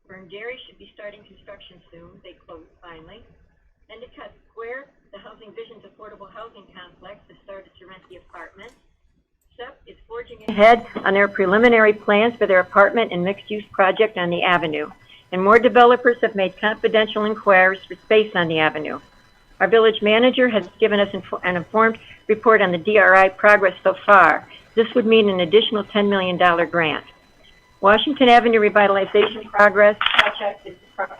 Fern Dairy should be starting construction soon. They closed finally. Endicott Square, the Housing Vision's affordable housing complex, has started to rent the apartment. SEP is forging ahead on their preliminary plans for their apartment and mixed-use project on the avenue. And more developers have made confidential inquiries for space on the avenue. Our village manager has given us an informed report on the DRI progress so far. This would mean an additional $10 million grant. Washington Avenue Revitalization project is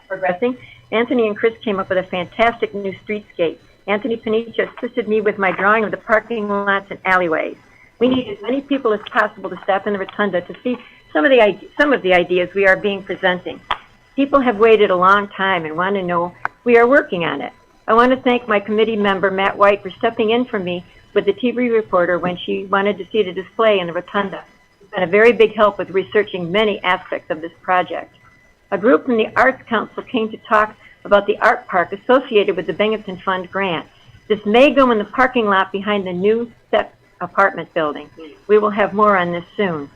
progressing. Anthony and Chris came up with a fantastic new streetscape. Anthony Panicia assisted me with my drawing of the parking lots and alleyways. We need as many people as possible to stop in the rotunda to see some of the ideas we are being presenting. People have waited a long time and want to know we are working on it. I want to thank my committee member, Matt White, for stepping in for me with the TV reporter when she wanted to see the display in the rotunda. It's been a very big help with researching many aspects of this project. A group from the Arts Council came to talk about the art park associated with the Binghamton Fund grant. This may go in the parking lot behind the new SEP apartment building. We will have more on this soon.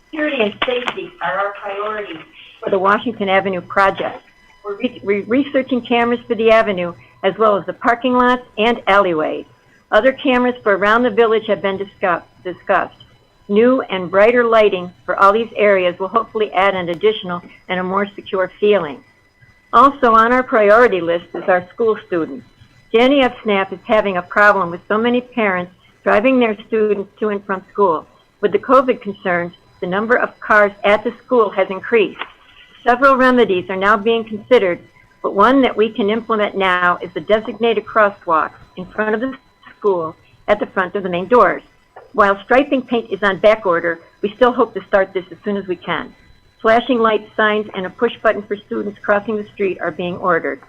Security and safety are our priorities for the Washington Avenue project. We're researching cameras for the avenue as well as the parking lots and alleyways. Other cameras for around the village have been discussed. New and brighter lighting for all these areas will hopefully add an additional and a more secure feeling. Also on our priority list is our school students. Danny F. Snap is having a problem with so many parents driving their students to and from school. With the COVID concerns, the number of cars at the school has increased. Several remedies are now being considered, but one that we can implement now is the designated crosswalks in front of the school at the front of the main doors. While striping paint is on back order, we still hope to start this as soon as we can. Flashing light signs and a push button for students crossing the street are being ordered.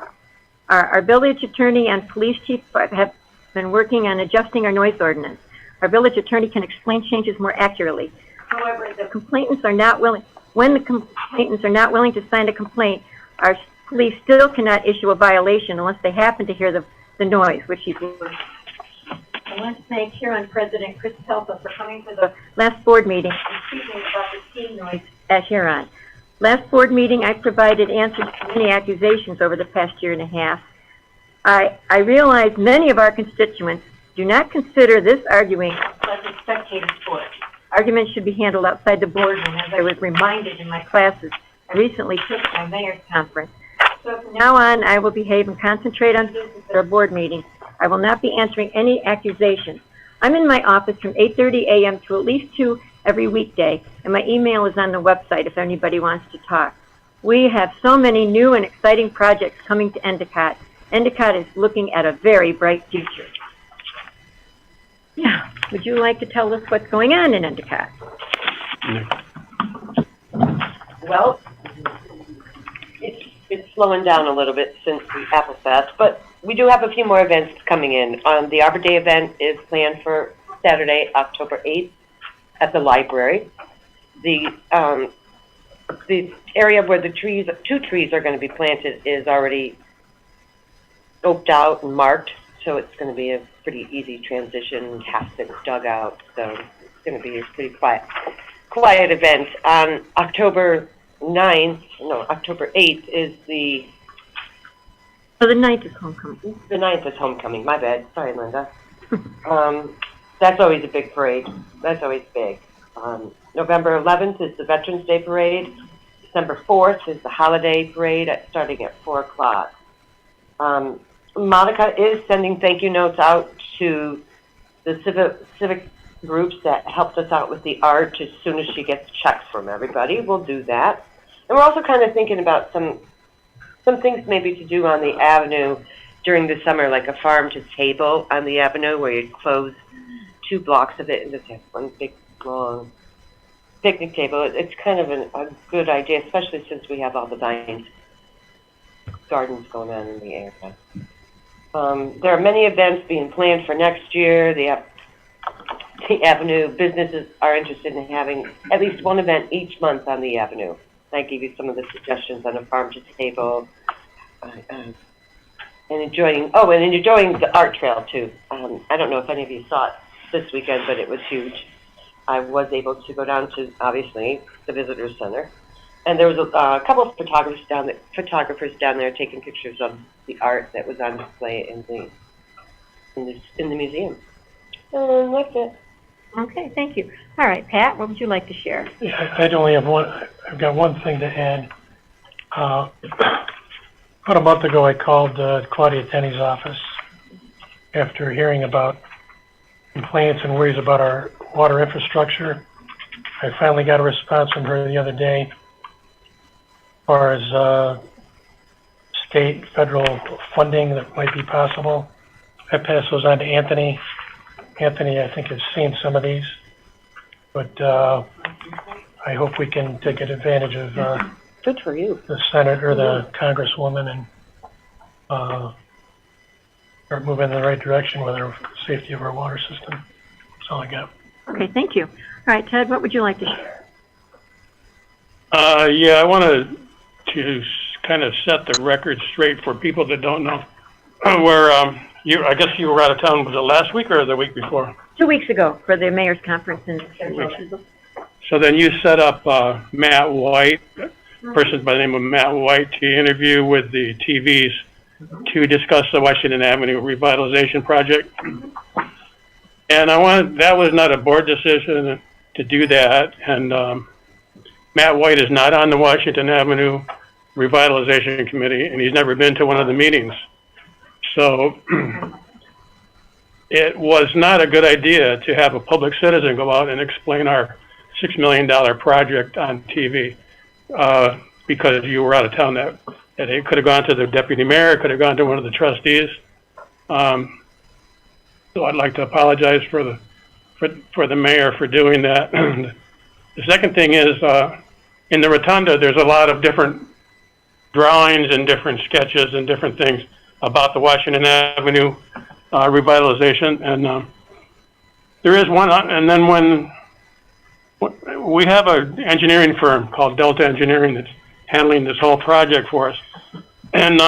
Our village attorney and police chief have been working on adjusting our noise ordinance. Our village attorney can explain changes more accurately. However, the complainants are not willing. When the complainants are not willing to sign a complaint, our police still cannot issue a violation unless they happen to hear the noise, which he's working. I want to thank Huron President Chris Pelpa for coming to the last board meeting and speaking about the steam noise at Huron. Last board meeting, I provided answers to many accusations over the past year and a half. I realize many of our constituents do not consider this arguing a pleasant spectator sport. Arguments should be handled outside the boardroom, as I was reminded in my classes I recently took my mayor's conference. So from now on, I will behave and concentrate on business at our board meeting. I will not be answering any accusations. I'm in my office from 8:30 a.m. to at least 2 every weekday, and my email is on the website if anybody wants to talk. We have so many new and exciting projects coming to Endicott. Endicott is looking at a very bright future. Yeah, would you like to tell us what's going on in Endicott? Well, it's slowing down a little bit since the Apple Fest, but we do have a few more events coming in. The Arbor Day Event is planned for Saturday, October 8th at the library. The area where the two trees are going to be planted is already scoped out and marked, so it's going to be a pretty easy transition. Half of it's dug out, so it's going to be a pretty quiet event. On October 8th is the... Oh, the 9th is homecoming. The 9th is homecoming, my bad. Sorry, Linda. That's always a big parade. That's always big. November 11th is the Veterans Day Parade. December 4th is the Holiday Parade starting at 4 o'clock. Monica is sending thank you notes out to the civic groups that helped us out with the art as soon as she gets checks from everybody. We'll do that. And we're also kind of thinking about some things maybe to do on the avenue during the summer, like a farm to table on the avenue where you close 2 blocks of it and just have one big, long picnic table. It's kind of a good idea, especially since we have all the vines gardens going on in the area. There are many events being planned for next year. The avenue businesses are interested in having at least one event each month on the avenue. I gave you some of the suggestions on a farm to table, and enjoying the art trail too. I don't know if any of you saw it this weekend, but it was huge. I was able to go down to, obviously, the visitor center And there was a couple of photographers down there taking pictures of the art that was on display in the museum. And that's it. Okay, thank you. All right, Pat, what would you like to share? Yeah, I'd only have I've got one thing to add. About a month ago, I called Claudia Tenney's office after hearing about complaints and worries about our water infrastructure. I finally got a response from her the other day as far as state, federal funding that might be possible. I passed those on to Anthony. Anthony, I think, has seen some of these, but I hope we can take advantage of Good for you. the Senate or the Congresswoman and start moving in the right direction with our safety of our water system. That's all I got. Okay, thank you. All right, Ted, what would you like to share? Yeah, I wanted to kind of set the record straight for people that don't know. Where I guess you were out of town. Was it last week or the week before? 2 weeks ago for the mayor's conference in So then you set up Matt White, a person by the name of Matt White, to interview with the TVs to discuss the Washington Avenue Revitalization Project. And that was not a board decision to do that. And Matt White is not on the Washington Avenue Revitalization Committee, and he's never been to one of the meetings. So it was not a good idea to have a public citizen go out and explain our $6 million project on TV because you were out of town. That it could have gone to the deputy mayor, could have gone to one of the trustees. So I'd like to apologize for the mayor for doing that. The second thing is in the rotunda, there's a lot of different drawings and different sketches and different things about the Washington Avenue revitalization, and there is one. And then when we have an engineering firm called Delta Engineering that's handling this whole project for us, and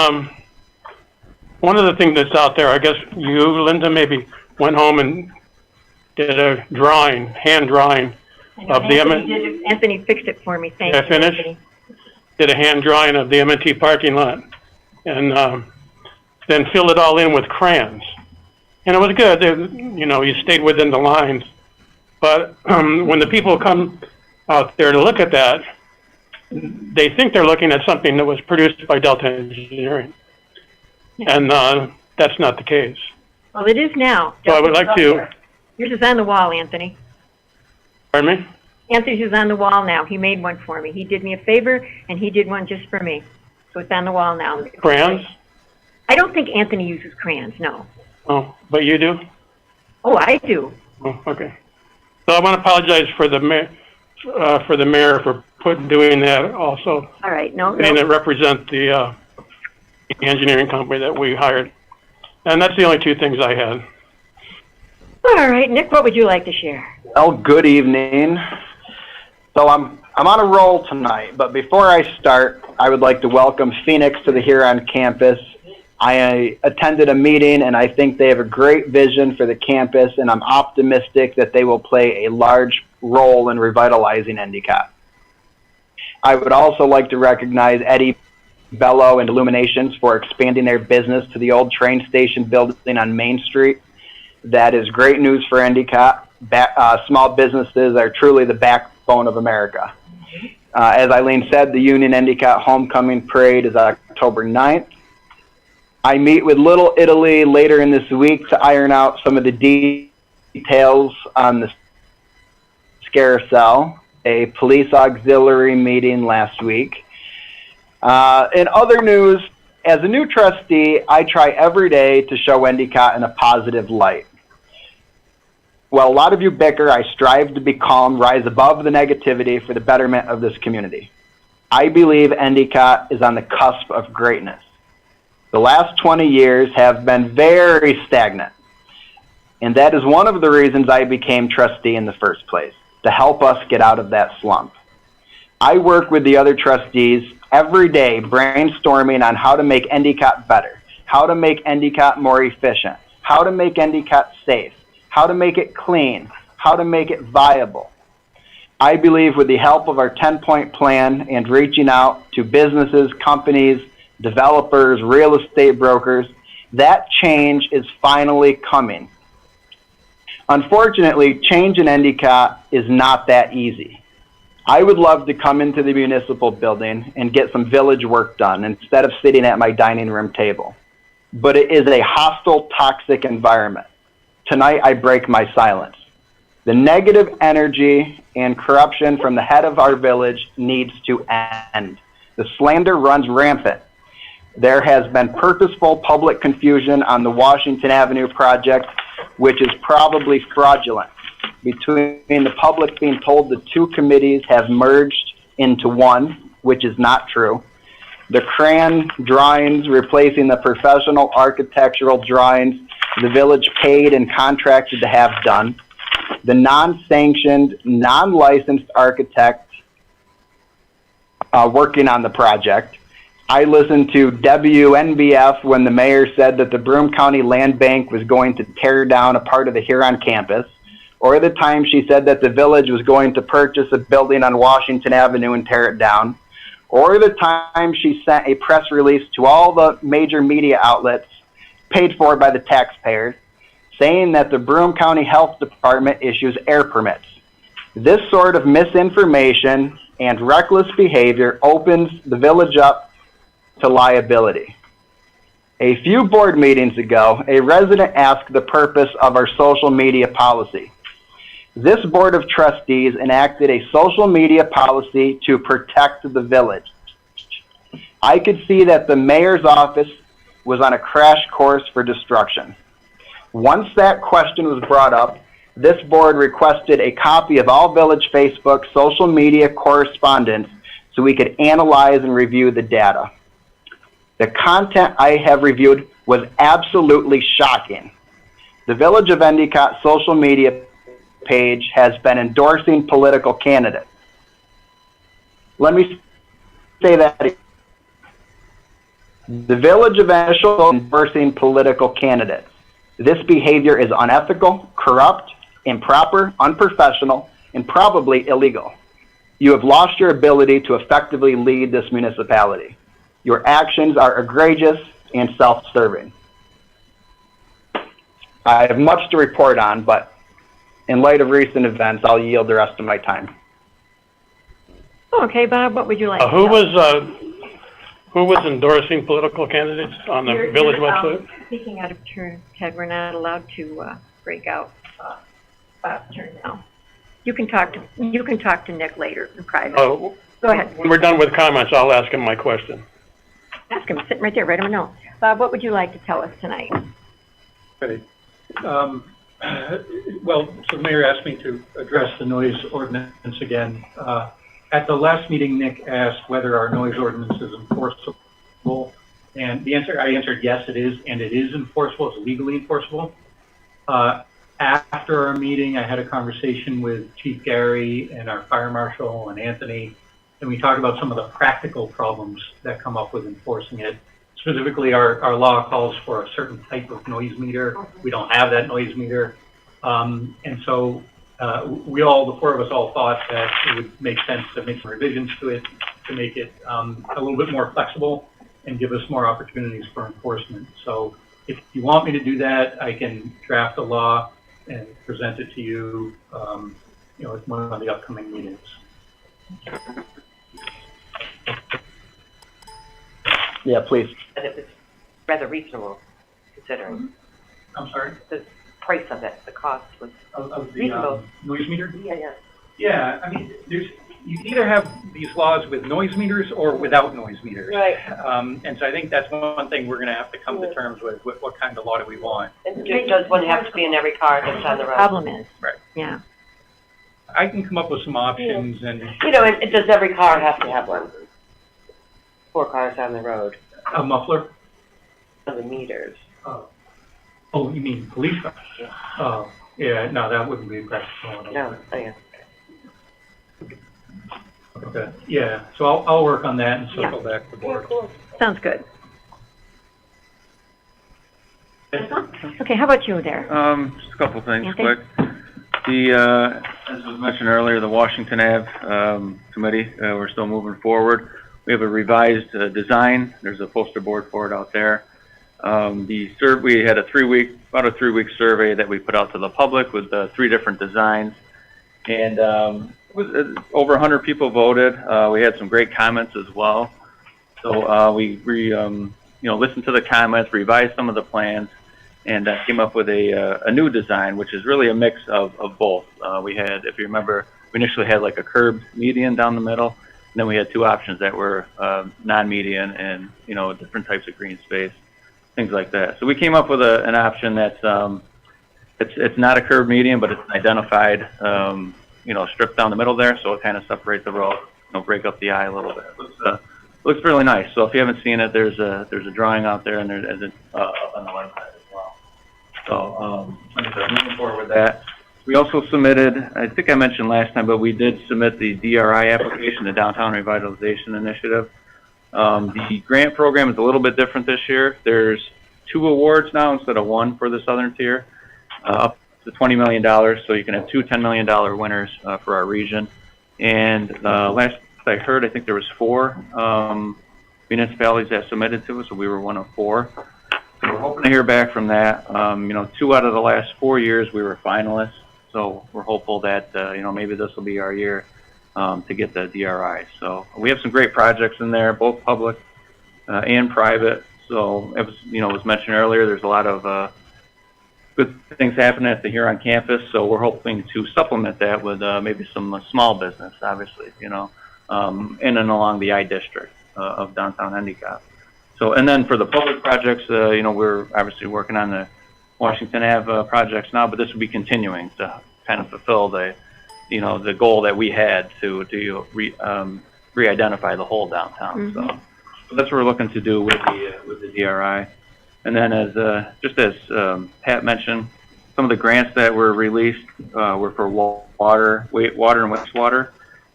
one of the things that's out there, I guess you, Linda, maybe went home and did a hand drawing of the Anthony fixed it for me. Thank you. Finished? Anthony. Did a hand drawing of the M&T parking lot, and then filled it all in with crayons. And it was good. You stayed within the lines. But when the people come out there to look at that, they think they're looking at something that was produced by Delta Engineering. Yeah. And that's not the case. Well, it is now. So I would like to... Yours is on the wall, Anthony. Pardon me? Anthony's is on the wall now. He made one for me. He did me a favor, and he did one just for me. So it's on the wall now. Crayons? I don't think Anthony uses crayons, no. Oh, but you do? Oh, I do. Oh, okay. So I want to apologize for the mayor for doing that also. All right, no. And it represent the engineering company that we hired. And that's the only two things I had. All right, Nick, what would you like to share? Well, good evening. So I'm on a roll tonight, but before I start, I would like to welcome Phoenix to the Huron campus. I attended a meeting, and I think they have a great vision for the campus, and I'm optimistic that they will play a large role in revitalizing Endicott. I would also like to recognize Eddie Bello and Illuminations for expanding their business to the old train station building on Main Street. That is great news for Endicott. Small businesses are truly the backbone of America. As Eileen said, the Union Endicott Homecoming Parade is October 9th. I meet with Little Italy later in this week to iron out some of the details on the Scarecell, a police auxiliary meeting last week. In other news, as a new trustee, I try every day to show Endicott in a positive light. While a lot of you bicker, I strive to be calm, rise above the negativity for the betterment of this community. I believe Endicott is on the cusp of greatness. The last 20 years have been very stagnant, and that is one of the reasons I became trustee in the first place, to help us get out of that slump. I work with the other trustees every day brainstorming on how to make Endicott better, how to make Endicott more efficient, how to make Endicott safe, how to make it clean, how to make it viable. I believe with the help of our 10-point plan and reaching out to businesses, companies, developers, real estate brokers, that change is finally coming. Unfortunately, change in Endicott is not that easy. I would love to come into the municipal building and get some village work done instead of sitting at my dining room table. But it is a hostile, toxic environment. Tonight, I break my silence. The negative energy and corruption from the head of our village needs to end. The slander runs rampant. There has been purposeful public confusion on the Washington Avenue project, which is probably fraudulent, between the public being told the two committees have merged into one, which is not true. The crayon drawings replacing the professional architectural drawings the village paid and contracted to have done. The non-sanctioned, non-licensed architect working on the project. I listened to WNBF when the mayor said that the Broome County Land Bank was going to tear down a part of the Huron campus, or the time she said that the village was going to purchase a building on Washington Avenue and tear it down, or the time she sent a press release to all the major media outlets paid for by the taxpayers, saying that the Broome County Health Department issues air permits. This sort of misinformation and reckless behavior opens the village up to liability. A few board meetings ago, a resident asked the purpose of our social media policy. This board of trustees enacted a social media policy to protect the village. I could see that the mayor's office was on a crash course for destruction. Once that question was brought up, this board requested a copy of all village Facebook social media correspondence so we could analyze and review the data. The content I have reviewed was absolutely shocking. The Village of Endicott social media page has been endorsing political candidates. Let me say that again. The Village of Endicott is endorsing political candidates. This behavior is unethical, corrupt, improper, unprofessional, and probably illegal. You have lost your ability to effectively lead this municipality. Your actions are egregious and self-serving. I have much to report on, but in light of recent events, I'll yield the rest of my time. Okay, Bob, what would you like to Who tell us? was endorsing political candidates on the village website? Speaking out of turn, Ted, we're not allowed to break out Bob's turn now. You can talk to Nick later in private. Oh, Go ahead. when we're done with comments, I'll ask him my question. Ask him, sitting right there, write him a note. Bob, what would you like to tell us tonight? Okay. Well, so the mayor asked me to address the noise ordinance again. At the last meeting, Nick asked whether our noise ordinance is enforceable, and I answered yes, it is, and it is enforceable. It's legally enforceable. After our meeting, I had a conversation with Chief Gary and our fire marshal and Anthony, and we talked about some of the practical problems that come up with enforcing it. Specifically, our law calls for a certain type of noise meter. We don't have that noise meter. And so the four of us all thought that it would make sense to make some revisions to it, to make it a little bit more flexible and give us more opportunities for enforcement. So if you want me to do that, I can draft a law and present it to you, at one of the upcoming meetings. Yeah, please. And it was rather reasonable, considering I'm sorry? the price of it, the cost was Of the reasonable. noise meter? Yeah. Yeah, I mean, you either have these laws with noise meters or without noise meters. Right. And so I think that's one thing we're going to have to come to terms with what kind of law do we want. And does one have to be in every car that's on the road? Problem is. Right. Yeah. I can come up with some options and And does every car have to have one? 4 cars on the road, a muffler. on the meters. Oh, you mean police cars? Yeah. Oh, yeah, no, that wouldn't be practical at all. No, yeah. Okay, yeah, so I'll work on that and circle back to the board. Sounds good. Okay, how about you there? Just a couple things Anthony? quick. As was mentioned earlier, the Washington Ave committee, we're still moving forward. We have a revised design. There's a poster board for it out there. We had about a 3-week survey that we put out to the public with 3 different designs, and over 100 people voted. We had some great comments as well. So we listened to the comments, revised some of the plans, and came up with a new design, which is really a mix of both. We had, if you remember, we initially had like a curved median down the middle, and then we had 2 options that were non-median and different types of green space, things like that. So we came up with an option that's it's not a curved median, but it's an identified strip down the middle there, so it kind of separates the road, break up the eye a little bit. Looks really nice. So if you haven't seen it, there's a drawing out there, and there's up on the website as well. So like I said, moving forward with that. We also submitted, I think I mentioned last time, but we did submit the DRI application, the Downtown Revitalization Initiative. The grant program is a little bit different this year. There's 2 awards now instead of 1 for the southern tier, up to $20 million. So you can have 2 $10 million winners for our region. And last I heard, I think there was 4 municipalities that submitted to us, so we were one of 4. So we're hoping to hear back from that. 2 out of the last 4 years we were finalists, so we're hopeful that maybe this will be our year to get the DRI. So we have some great projects in there, both public and private. So it was mentioned earlier, there's a lot of good things happening at the Huron campus. So we're hoping to supplement that with maybe some small business, obviously, in and along the I district of downtown Endicott. So, and then for the public projects, we're obviously working on the Washington Ave projects now, but this will be continuing to kind of fulfill the goal that we had to re-identify the whole downtown. Mm-hmm. So that's what we're looking to do with the DRI. And then as Pat mentioned, some of the grants that were released were for water and wastewater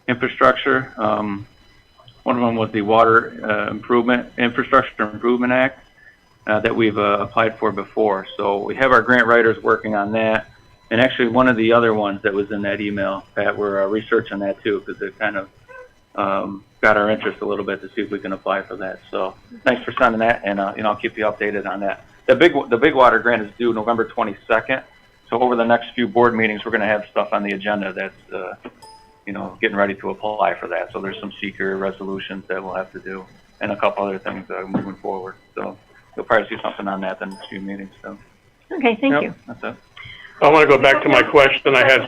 infrastructure. One of them was the Water Infrastructure Improvement Act that we've applied for before. So we have our grant writers working on that. And actually one of the other ones that was in that email, Pat, we're researching that too, because it kind of got our interest a little bit to see if we can apply for that. So thanks for sending that, and I'll keep you updated on that. The big water grant is due November 22nd. So over the next few board meetings, we're going to have stuff on the agenda that's getting ready to apply for that. So there's some seeker resolutions that we'll have to do, and a couple other things moving forward. So you'll probably see something on that in the next few meetings. So. Okay, thank you. That's it. I want to go back to my question I had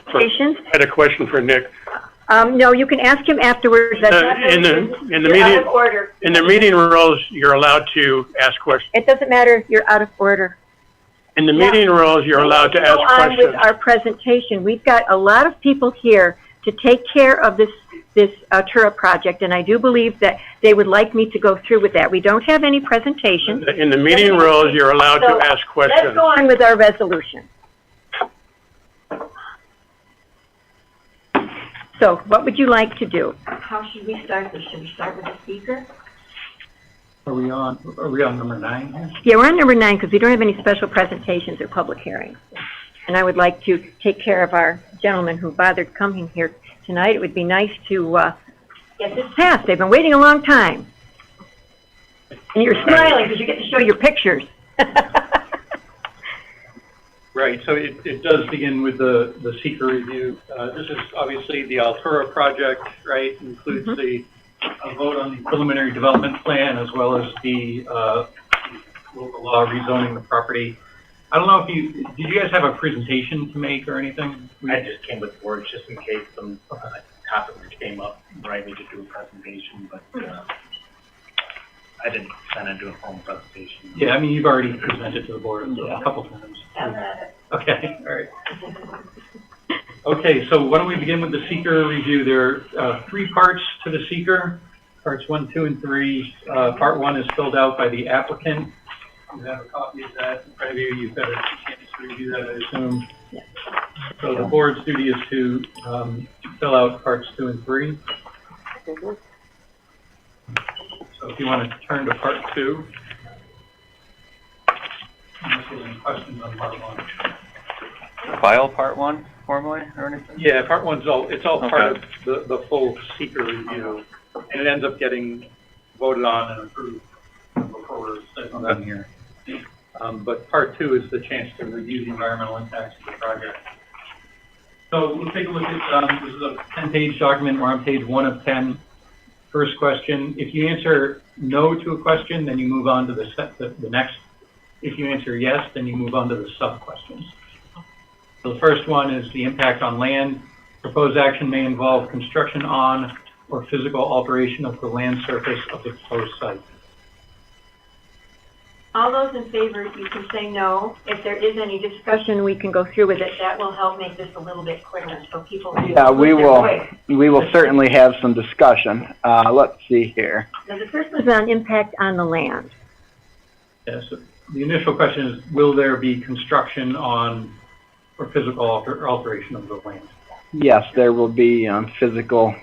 a question for Nick. No, you can ask him afterwards. In the meeting rules, you're allowed to ask questions. It doesn't matter. You're out of order. In the meeting rules, you're allowed to ask questions. With our presentation, we've got a lot of people here to take care of this Tura project, and I do believe that they would like me to go through with that. We don't have any presentation. In the meeting rules, you're allowed to ask questions. Let's go on with our resolution. So, what would you like to do? How should we start this? Should we start with the speaker? Are we on number 9 here? Yeah, we're on number 9 because we don't have any special presentations or public hearings. And I would like to take care of our gentleman who bothered coming here tonight. It would be nice to get this passed. They've been waiting a long time. And you're smiling because you get to show your pictures. Right, so it does begin with the seeker review. This is obviously the Altura project, right? Includes the vote on the preliminary development plan as well as the local law rezoning the property. I don't know if did you guys have a presentation to make or anything? I just came with words just in case some topic came up where I need to do a presentation, but I didn't plan on doing a formal presentation. Yeah, I mean, you've already presented to the board a couple times. Okay, all right. Okay, so why don't we begin with the seeker review? There are 3 parts to the seeker, parts 1, 2, and 3. Part 1 is filled out by the applicant. You have a copy of that in front of you. You've got a chance to review that, I assume. Yeah. So the board's duty is to fill out parts 2 and 3. So if you want to turn to part 2. Unless there's any questions on part 1. File part 1? formally or anything? Yeah, part one's it's all part Okay. of the full seeker review, and it ends up getting voted on and approved before we're sitting done here. But part two is the chance to review the environmental impacts of the project. So we'll take a look at, this is a 10-page document. We're on page 1 of 10. First question, if you answer no to a question, then you move on to the next. If you answer yes, then you move on to the sub-questions. So the first one is the impact on land. Proposed action may involve construction on or physical alteration of the land surface of the proposed site. All those in favor, you can say no. If there is any discussion, we can go through with it. That will help make this a little bit quicker, so people. Yeah, we will certainly have some discussion. Let's see here. Now, the first one's on impact on the land. Yes, the initial question is, will there be construction on or physical alteration of the land? Yes, there will be physical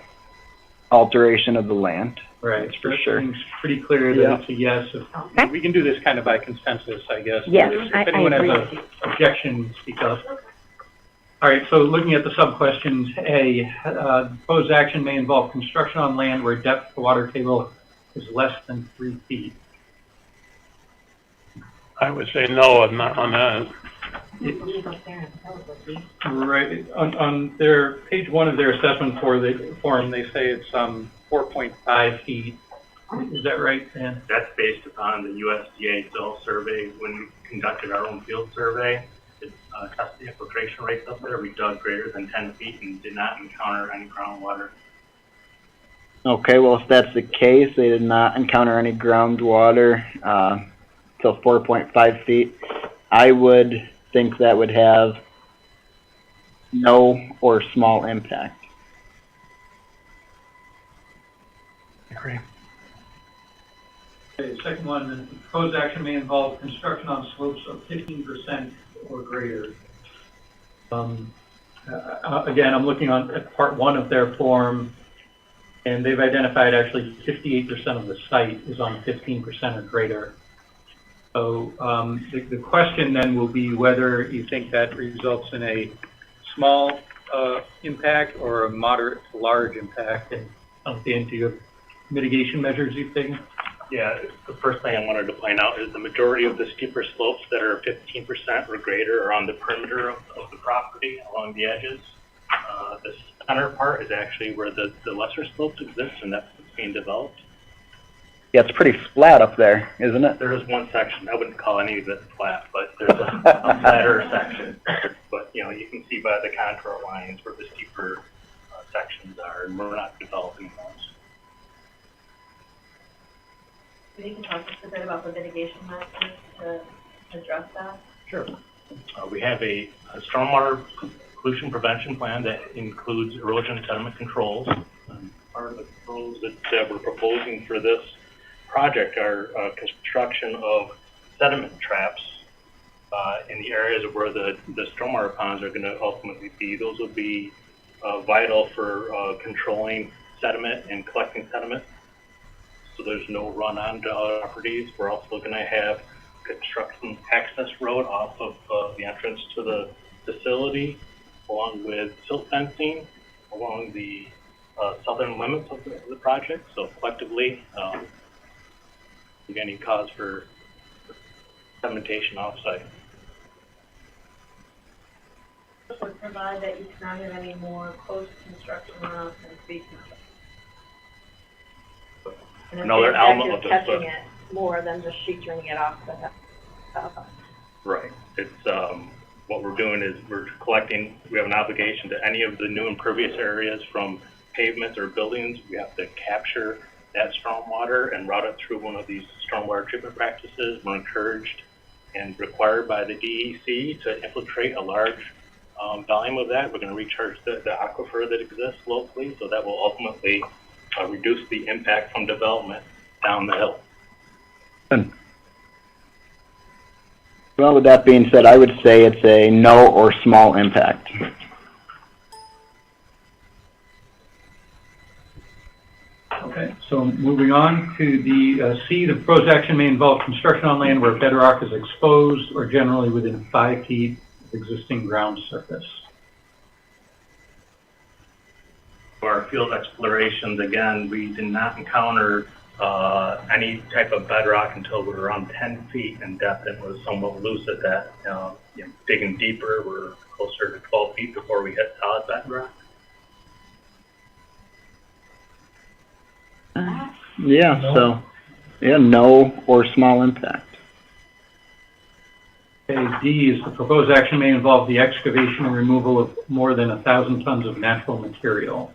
alteration of the land. Right, That's for sure. Seems pretty clear that it's a yes. Okay. We can do this kind of by consensus, I guess. Yes, If I anyone agree has with you. an objection, speak up. All right, so looking at the sub-questions, A, proposed action may involve construction on land where depth of the water table is less than 3 feet. I would say no on that. Right, on their page 1 of their assessment form, they say it's 4.5 feet. Is that right, Dan? That's based upon the USDA soil survey. When we conducted our own field survey, to test the infiltration rates up there, we dug greater than 10 feet and did not encounter any groundwater. Okay, well, if that's the case, they did not encounter any groundwater till 4.5 feet. I would think that would have no or small impact. Agree. Okay, the second one, the proposed action may involve construction on slopes of 15% or greater. Again, I'm looking at part 1 of their form, and they've identified actually 58% of the site is on 15% or greater. So the question then will be whether you think that results in a small impact or a moderate to large impact, and into your mitigation measures you've taken? Yeah, the first thing I wanted to point out is the majority of the steeper slopes that are 15% or greater are on the perimeter of the property along the edges. The center part is actually where the lesser slopes exist, and that's what's being developed. Yeah, it's pretty flat up there, isn't it? There is one section, I wouldn't call any of it flat, but there's a flatter section. But, you know, you can see by the contour lines where the steeper sections are, and we're not developing those. Maybe you can talk just a bit about the mitigation measures to address that. Sure. We have a stormwater pollution prevention plan that includes erosion and sediment controls. Part of the controls that we're proposing for this project are construction of sediment traps in the areas where the stormwater ponds are going to ultimately be. Those will be vital for controlling sediment and collecting sediment, so there's no run on to other properties. We're also going to have construction access road off of the entrance to the facility, along with silt fencing along the southern limits of the project. So collectively, any cause for sedimentation offsite. This would provide that you cannot have any more post-construction runoff and pre-construction. Another element of this, Catching it more than just sheeting it off the Right. It's what we're doing is we're collecting. We have an obligation to any of the new impervious areas from pavements or buildings. We have to capture that stormwater and route it through one of these stormwater treatment practices. We're encouraged and required by the DEC to infiltrate a large volume of that. We're going to recharge the aquifer that exists locally, so that will ultimately reduce the impact from development down the hill. Well, with that being said, I would say it's a no or small impact. Okay, so moving on to the C, the proposed action may involve construction on land where bedrock is exposed or generally within 5 feet of existing ground surface. our field explorations, again, we did not encounter any type of bedrock until we were around 10 feet in depth. It was somewhat loose at that. Digging deeper, we're closer to 12 feet before we hit solid bedrock. Yeah, so, yeah, no or small impact. Okay, D is the proposed action may involve the excavation and removal of more than 1,000 tons of natural material.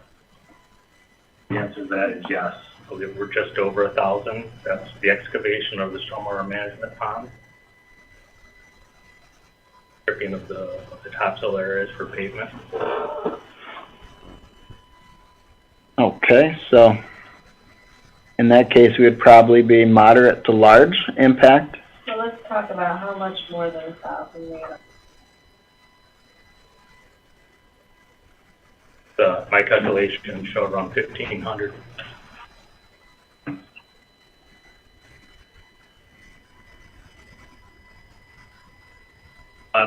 The answer to that is yes. We're just over 1,000. That's the excavation of the stormwater management pond. Stripping of the topsoil areas for pavement. Okay, so in that case, we would probably be moderate to large impact. So let's talk about how much more than 1,000 there. My calculation showed around 1,500.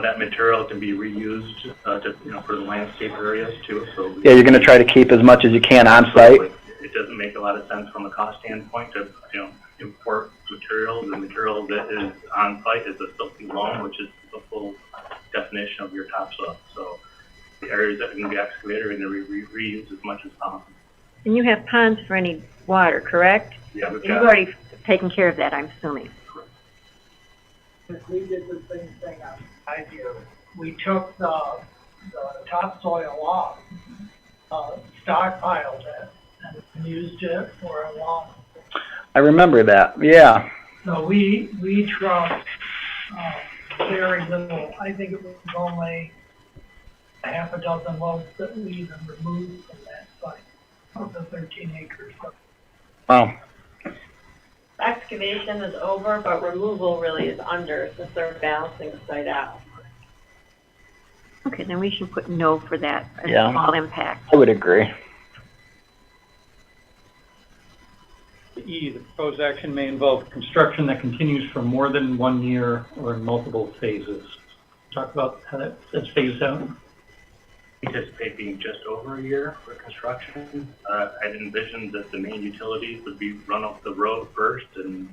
That material can be reused for the landscape areas too. So Yeah, you're going to try to keep as much as you can on site. It doesn't make a lot of sense from a cost standpoint to import material. The material that is on site is a silty loam, which is the full definition of your topsoil. So the areas that are going to be excavated are going to be reused as much as possible. And you have ponds for any water, correct? Yeah, we've You've got. already taken care of that, I'm assuming. We did the same thing on I do. We took the topsoil off, stockpiled it, and used it for a long. I remember that, yeah. So we trucked very little. I think it was only a half a dozen loads that we even removed from that site of the 13 acres. Wow. Excavation is over, but removal really is under, since they're balancing the site out. Okay, then we should put no for that, a Yeah. small impact. I would agree. E, the proposed action may involve construction that continues for more than 1 year or in multiple phases. Talk about how that's phased out. Anticipate being just over a year for construction. I'd envisioned that the main utilities would be run off the road first, and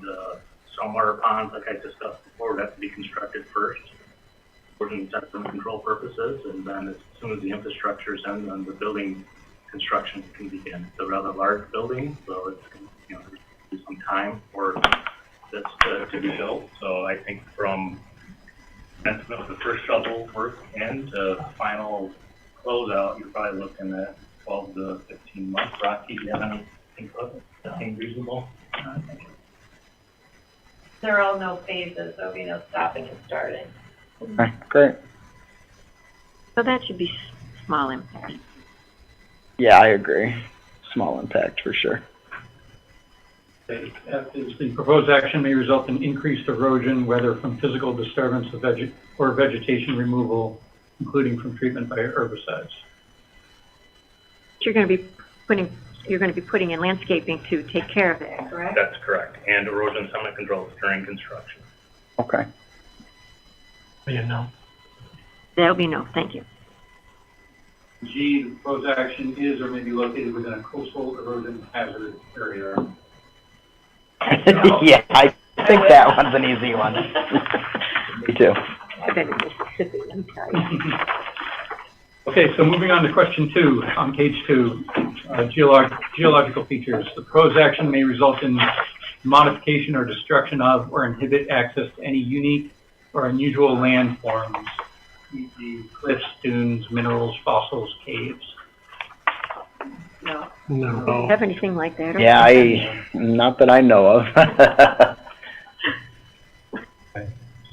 stormwater ponds, like I discussed before, would have to be constructed first for control purposes, and then as soon as the infrastructure is in, then the building construction can begin. It's a rather large building, so it's there's some time for this to be built. So I think from estimate of the first shovel work and final closeout, you're probably looking at 12 to 15 months. Rocky, do you have anything reasonable? There are all no phases, there'll be no stopping and starting. Okay, great. So that should be small impact. Yeah, I agree. Small impact for sure. F is the proposed action may result in increased erosion, whether from physical disturbance of or vegetation removal, including from treatment by herbicides. You're going to be putting in landscaping to take care of that, correct? That's correct. And erosion sediment controls during construction. Okay. You know. That'll be no, thank you. G, the proposed action is or may be located within a coastal erosion hazard area. Yeah, I think that one's an easy one. Me too. I bet it's Mississippi, I'm sorry. Okay, so moving on to question 2 on page 2, geological features. The proposed action may result in modification or destruction of or inhibit access to any unique or unusual landforms, e.g. cliffs, dunes, minerals, fossils, caves. No. Do you No. have anything like that? or- Yeah, not that I know of.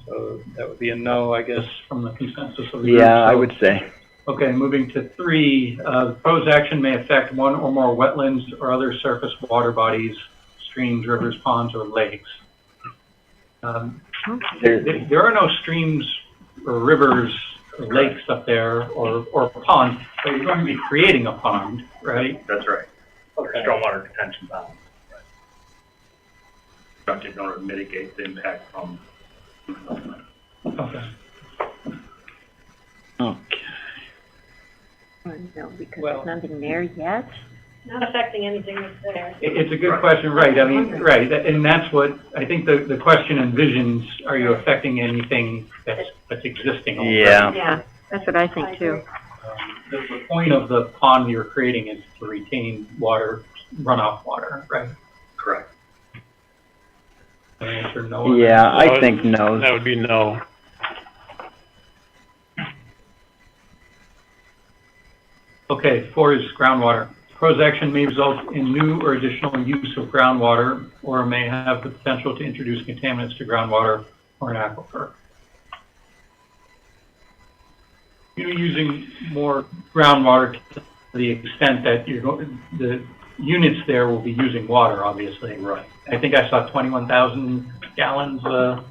So that would be a no, I guess, from the consensus of the group. Yeah, I So- would say. Okay, moving to 3, the proposed action may affect one or more wetlands or other surface water bodies, streams, rivers, ponds, or lakes. There are no streams or rivers or lakes up there or ponds, but you're going to be creating a pond, right? That's right. Okay. Stormwater detention ponds. Construction in order to mitigate the impact from development. Okay. Okay. No, because Well- there's nothing there yet. Not affecting anything that's there. It's a good question, right, I mean, right, and that's what, I think the question envisions, are you affecting anything that's existing already? Yeah. Yeah, that's what I think too. The point of the pond you're creating is to retain water, runoff water, right? Correct. Answer no. Yeah, I think no. That would be no. Okay, 4 is groundwater. Proposed action may result in new or additional use of groundwater or may have the potential to introduce contaminants to groundwater or an aquifer. You're using more groundwater to the extent that the units there will be using water, obviously. Right. I think I saw 21,000 gallons, what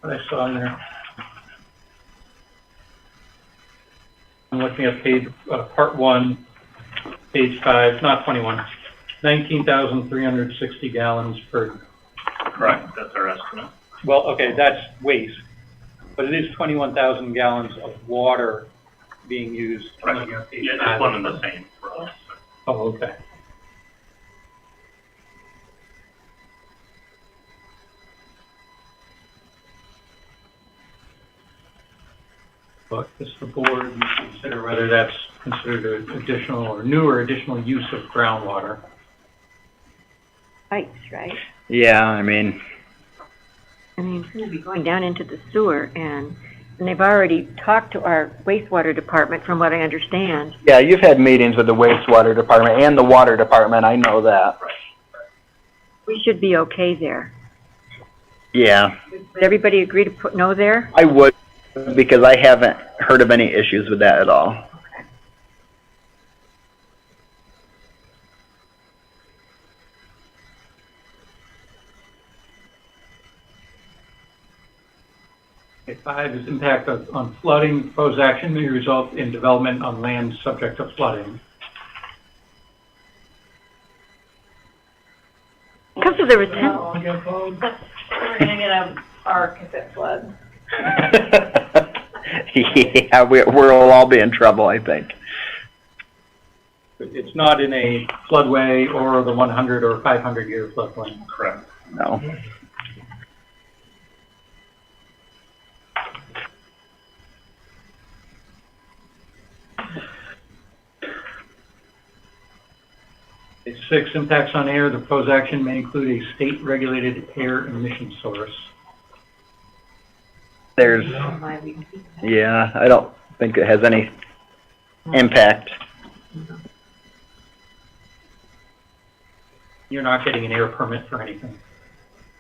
I saw in there. I'm looking at page, part 1, page 5, not 21, 19,360 gallons per. Correct, that's our estimate. Well, okay, that's waste, but it is 21,000 gallons of water being used. Right. Yeah, it's one and the same for us. Oh, okay. But it's the board, you should consider whether that's considered an additional or new or additional use of groundwater. Pipes, right? Yeah, I mean, it's going to be going down into the sewer, and they've already talked to our wastewater department, from what I understand. yeah, you've had meetings with the wastewater department and the water department, I know that. We should be okay there. Yeah, Would everybody agree to put no there? I would, because I haven't heard of any issues with that at all. Okay, 5 is impact on flooding. Proposed action may result in development on land subject to flooding. Because of the retention. I'll get both. We're gonna get a arc if it floods. Yeah, we'll all be in trouble, I think. It's not in a floodway or the 100 or 500 year floodplain. Correct. No. Okay, 6, impacts on air. The proposed action may include a state regulated air emission source. There's, yeah, I don't think it has any impact. You're not getting an air permit for anything.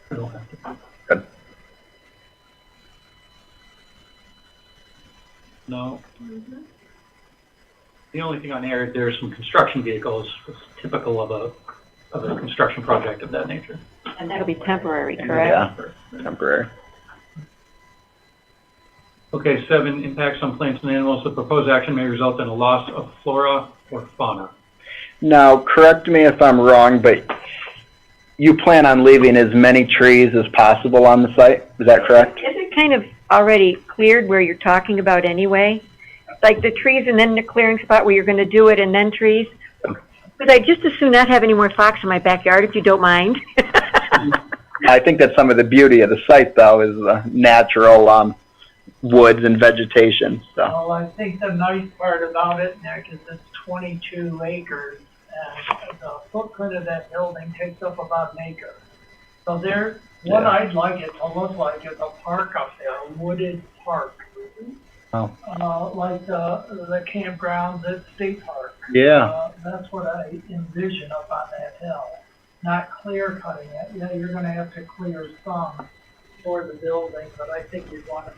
You don't have to. Good. No. The only thing on air, there are some construction vehicles, it's typical of a construction project of that nature. And that'll be temporary, correct? Yeah, temporary. Okay, 7, impacts on plants and animals. The proposed action may result in a loss of flora or fauna. Now, correct me if I'm wrong, but you plan on leaving as many trees as possible on the site, is that correct? Is it kind of already cleared where you're talking about anyway? Like the trees and then the clearing spot where you're going to do it and then trees? Because I just as soon not have any more fox in my backyard, if you don't mind. I think that's some of the beauty of the site, though, is the natural woods and vegetation. So, Well, I think the nice part about it, Nick, is it's 22 acres, and the footprint of that building takes up about an acre. So there, what Yeah. I'd like it to look like is a park up there, a wooded park. Oh. Like the campgrounds at State Park. yeah. That's what I envision up on that hill. Not clear cutting it. Yeah, you're gonna have to clear some for the building, but I think you'd want to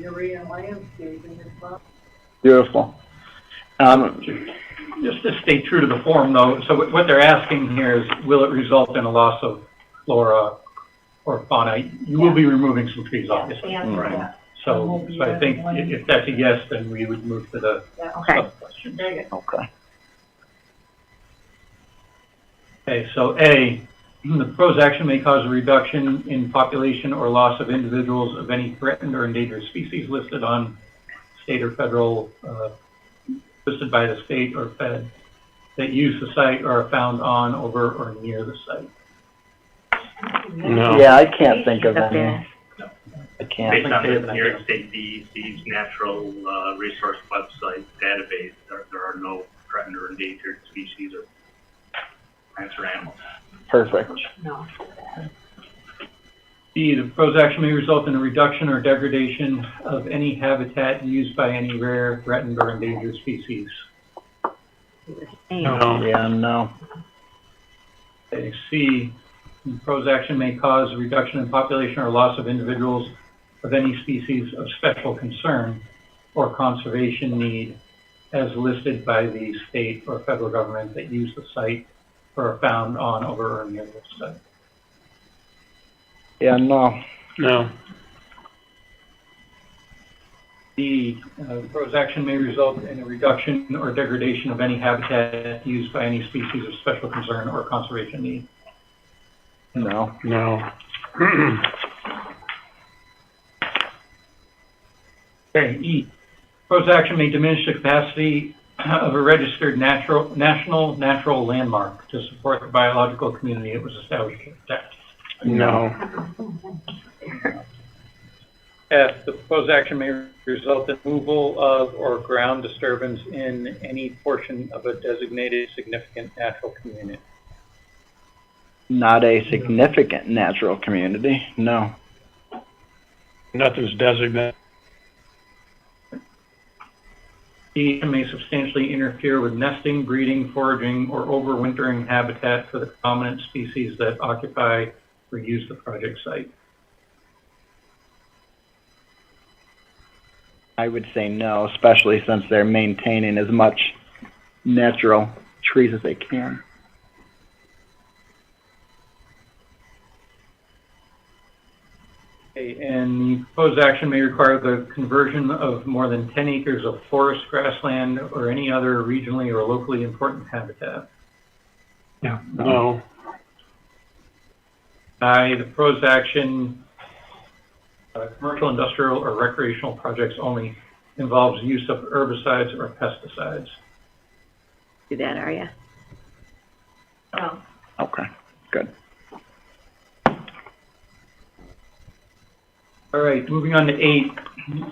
area landscaping as well. Beautiful. Just to stay true to the form, though, so what they're asking here is, will it result in a loss of flora or fauna? You will be removing some trees, obviously. Right. So I think if that's a yes, then we would move to the Okay. sub-question. Okay. Okay, so A, the proposed action may cause a reduction in population or loss of individuals of any threatened or endangered species listed on state or federal listed by the state or Fed that use the site or are found on, over, or near the site. No. Yeah, I can't think of any. I can't. Based on the New York State DEC's natural resource website database, there are no threatened or endangered species or plants or animals. Perfect. No. B, the proposed action may result in a reduction or degradation of any habitat used by any rare, threatened, or endangered species. No. Yeah, no. Okay, C, the proposed action may cause a reduction in population or loss of individuals of any species of special concern or conservation need as listed by the state or federal government that use the site or are found on, over, or near the site. Yeah, no. No. D, the proposed action may result in a reduction or degradation of any habitat used by any species of special concern or conservation need. No. No. Okay, E, proposed action may diminish the capacity of a registered national natural landmark to support the biological community it was established to protect. No. F, the proposed action may result in removal of or ground disturbance in any portion of a designated significant natural community. Not a significant natural community. No. Nothing's designated. E, may substantially interfere with nesting, breeding, foraging, or overwintering habitat for the prominent species that occupy or use the project site. I would say no, especially since they're maintaining as much natural trees as they can. Okay, and the proposed action may require the conversion of more than 10 acres of forest, grassland, or any other regionally or locally important habitat. Yeah. No. I, the proposed action, commercial, industrial, or recreational projects only, involves use of herbicides or pesticides. Do that, are you? No. Okay, good. All right, moving on to 8,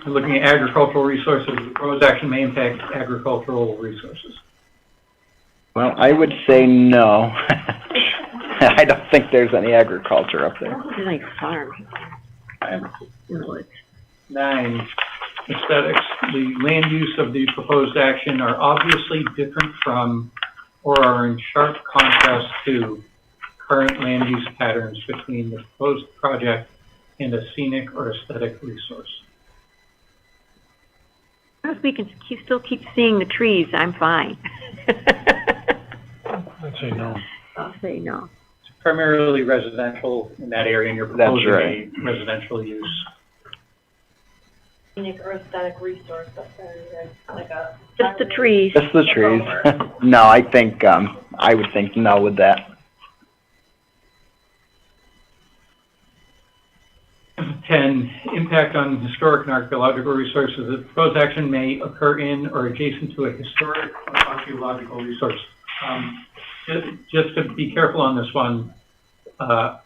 looking at agricultural resources, the proposed action may impact agricultural resources. Well, I would say no. I don't think there's any agriculture up there. It's like farm. No, it's 9, aesthetics. The land use of the proposed action are obviously different from or are in sharp contrast to current land use patterns between the proposed project and a scenic or aesthetic resource. as long as we can still keep seeing the trees, I'm fine. I'd say no. I'll say no. It's primarily residential in that area, and you're proposing That's right. a residential use. Scenic or aesthetic resource up there, like a. Just the trees. Just the trees. No, I think, I would think no with that. 10, impact on historic and archaeological resources. The proposed action may occur in or adjacent to a historic or archaeological resource. Just to be careful on this one, I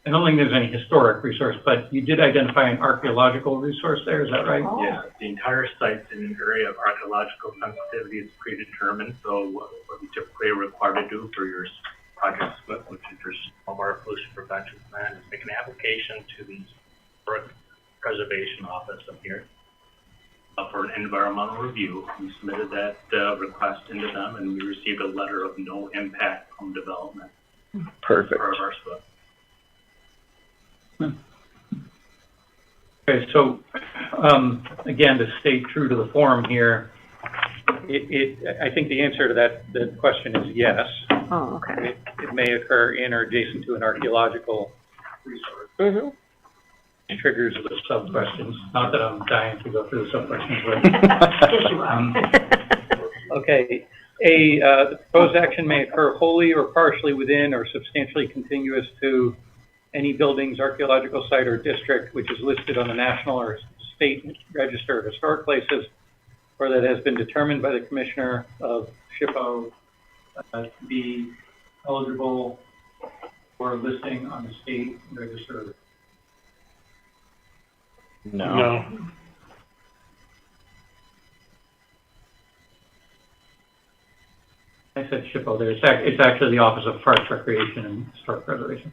don't think there's any historic resource, but you did identify an archaeological resource there, is that right? Oh. Yeah, the entire site's in an area of archaeological sensitivity is predetermined, so what we typically are required to do for your project split, which is your stormwater pollution prevention plan, is make an application to the Historic Preservation Office up here for an environmental review. We submitted that request into them, and we received a letter of no impact from development. Perfect. For our split. Okay, so again, to stay true to the form here, I think the answer to the question is yes. Oh, okay. It may occur in or adjacent to an archaeological resource. Mm-hmm. It triggers the sub-questions. Not that I'm dying to go through the sub-questions, but Yes, you are. okay. The proposed action may occur wholly or partially within or substantially contiguous to any buildings, archaeological site, or district which is listed on the National or State Register of Historic Places or that has been determined by the Commissioner of SHPO to be eligible for listing on the state register? No. I said SHPO there. It's actually the Office of Parks, Recreation, and Historic Preservation.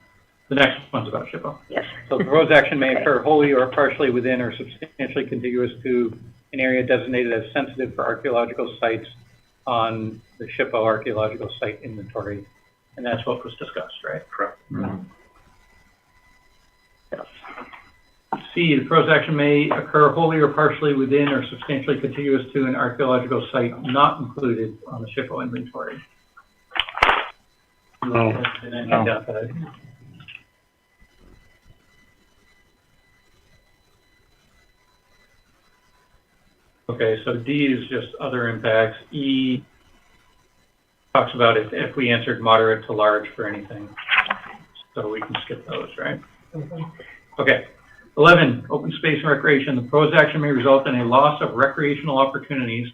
The next one's about SHPO. Yes. So proposed action may occur wholly or partially within or substantially contiguous to an area designated as sensitive for archaeological sites on the SHPO archaeological site inventory. And that's what was discussed, right? Correct. Yes. C, the proposed action may occur wholly or partially within or substantially contiguous to an archaeological site not included on the SHPO inventory. No. Okay, so D is just other impacts. E talks about if we answered moderate to large for anything. So we can skip those, right? Okay. 11, open space and recreation. The proposed action may result in a loss of recreational opportunities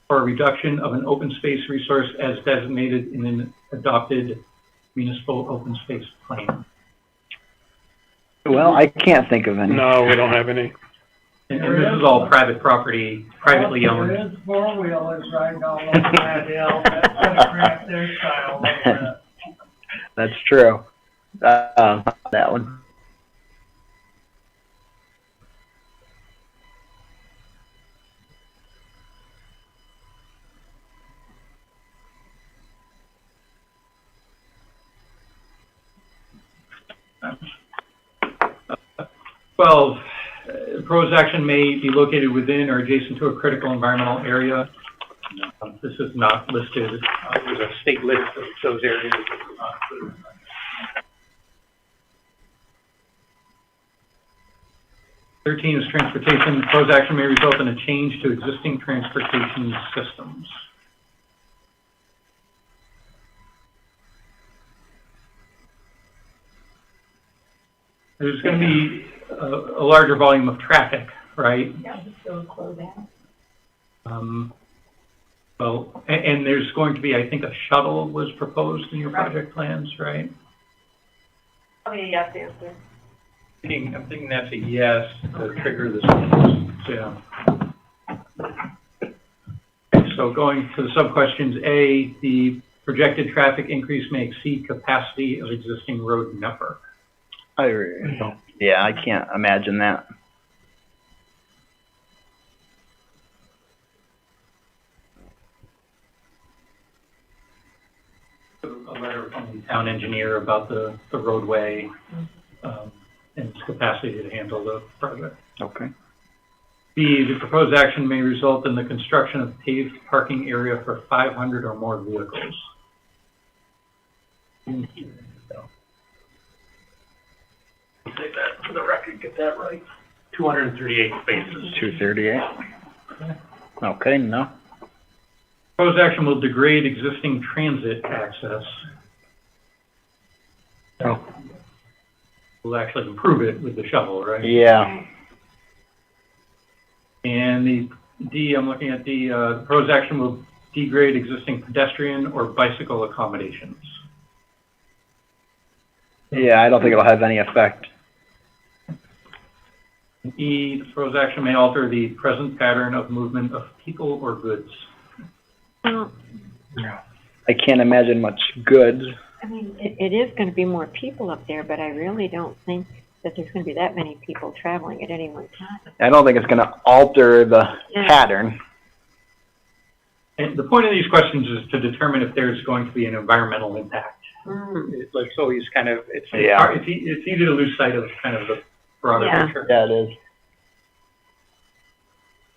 or a reduction of an open space resource as designated in an adopted municipal open space plan. Well, I can't think of any. No, we don't have any. And this is all private property, privately owned. There is four-wheelers riding all over that hill. That's gonna crack their style a little bit. That's true. That one. Well, proposed action may be located within or adjacent to a critical environmental area. This is not listed. There's a state list of those areas. 13 is transportation. The proposed action may result in a change to existing transportation systems. There's going to be a larger volume of traffic, right? Yeah, so slow down. Well, and there's going to be, I think, a shuttle was proposed in your project plans, right? Oh, yeah, yes, answer. I'm thinking that's a yes to trigger this. Yeah. Okay, so going to the sub-questions, A, the projected traffic increase may exceed capacity of existing road network. Yeah, I can't imagine that. A letter from the town engineer about the roadway and its capacity to handle the project. Okay. B, the proposed action may result in the construction of paved parking area for 500 or more vehicles. Say that for the record, get that right. 238 spaces. 238. Okay, no. Proposed action will degrade existing transit access. Oh. We'll actually improve it with the shovel, right? Yeah. And the D, I'm looking at the proposed action will degrade existing pedestrian or bicycle accommodations. Yeah, I don't think it'll have any effect. E, the proposed action may alter the present pattern of movement of people or goods. Well, I can't imagine much goods. I mean, it is going to be more people up there, but I really don't think that there's going to be that many people traveling at any one time. I don't think it's going to alter the pattern. And the point of these questions is to determine if there's going to be an environmental impact. It's always kind of, it's easy to lose sight of kind of the broader picture. Yeah, it is.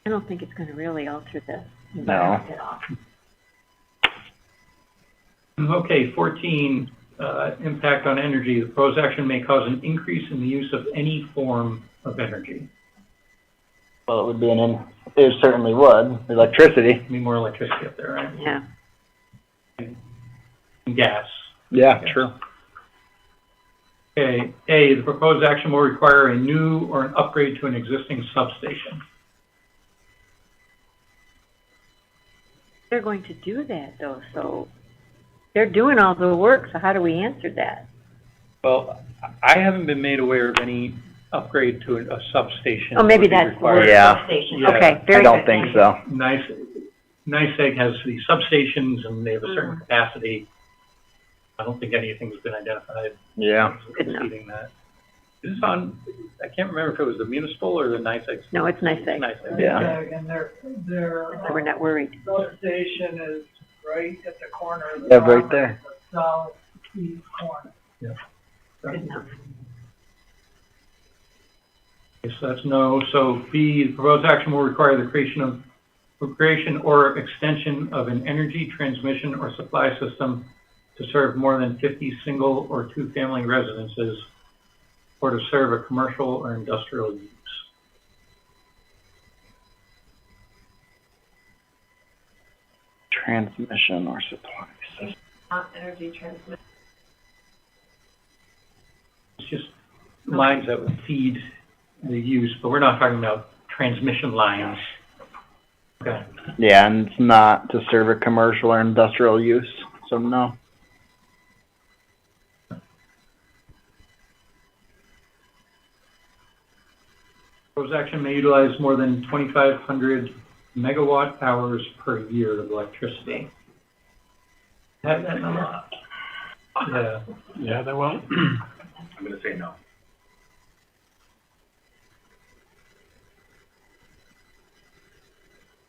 I don't think it's going to really alter the No. environment at all. Okay, 14, impact on energy. The proposed action may cause an increase in the use of any form of energy. Well, it would be it certainly would. Electricity. Need more electricity up there, right? Yeah. And gas. Yeah, true. Okay, A, the proposed action will require a new or an upgrade to an existing substation. they're going to do that though, so they're doing all the work, so how do we answer that? Well, I haven't been made aware of any upgrade to a substation. Oh, maybe that would be that's the required. word, Yeah. substation. Yeah. Okay, very I good. don't think so. NICEAG has the substations and they have a certain capacity. I don't think anything's been identified Yeah. Good enough. exceeding that. Is this on, I can't remember if it was the municipal or the NICEAG. No, it's nice thing. NICEAG. Yeah. And their We're not worried. substation is right at the corner of the. Yeah, right property, there. the southeast corner. Good enough. Okay, so that's no. So B, the proposed action will require the creation or extension of an energy transmission or supply system to serve more than 50 single or two-family residences or to serve a commercial or industrial use. Transmission or supply system. Not energy transmission. It's just lines that would feed the use, but we're not talking about transmission lines. Okay. Yeah, and it's not to serve a commercial or industrial use, so no. Proposed action may utilize more than 2,500 megawatt hours per year of electricity. Have that number? Yeah. Yeah, they will. I'm gonna say no.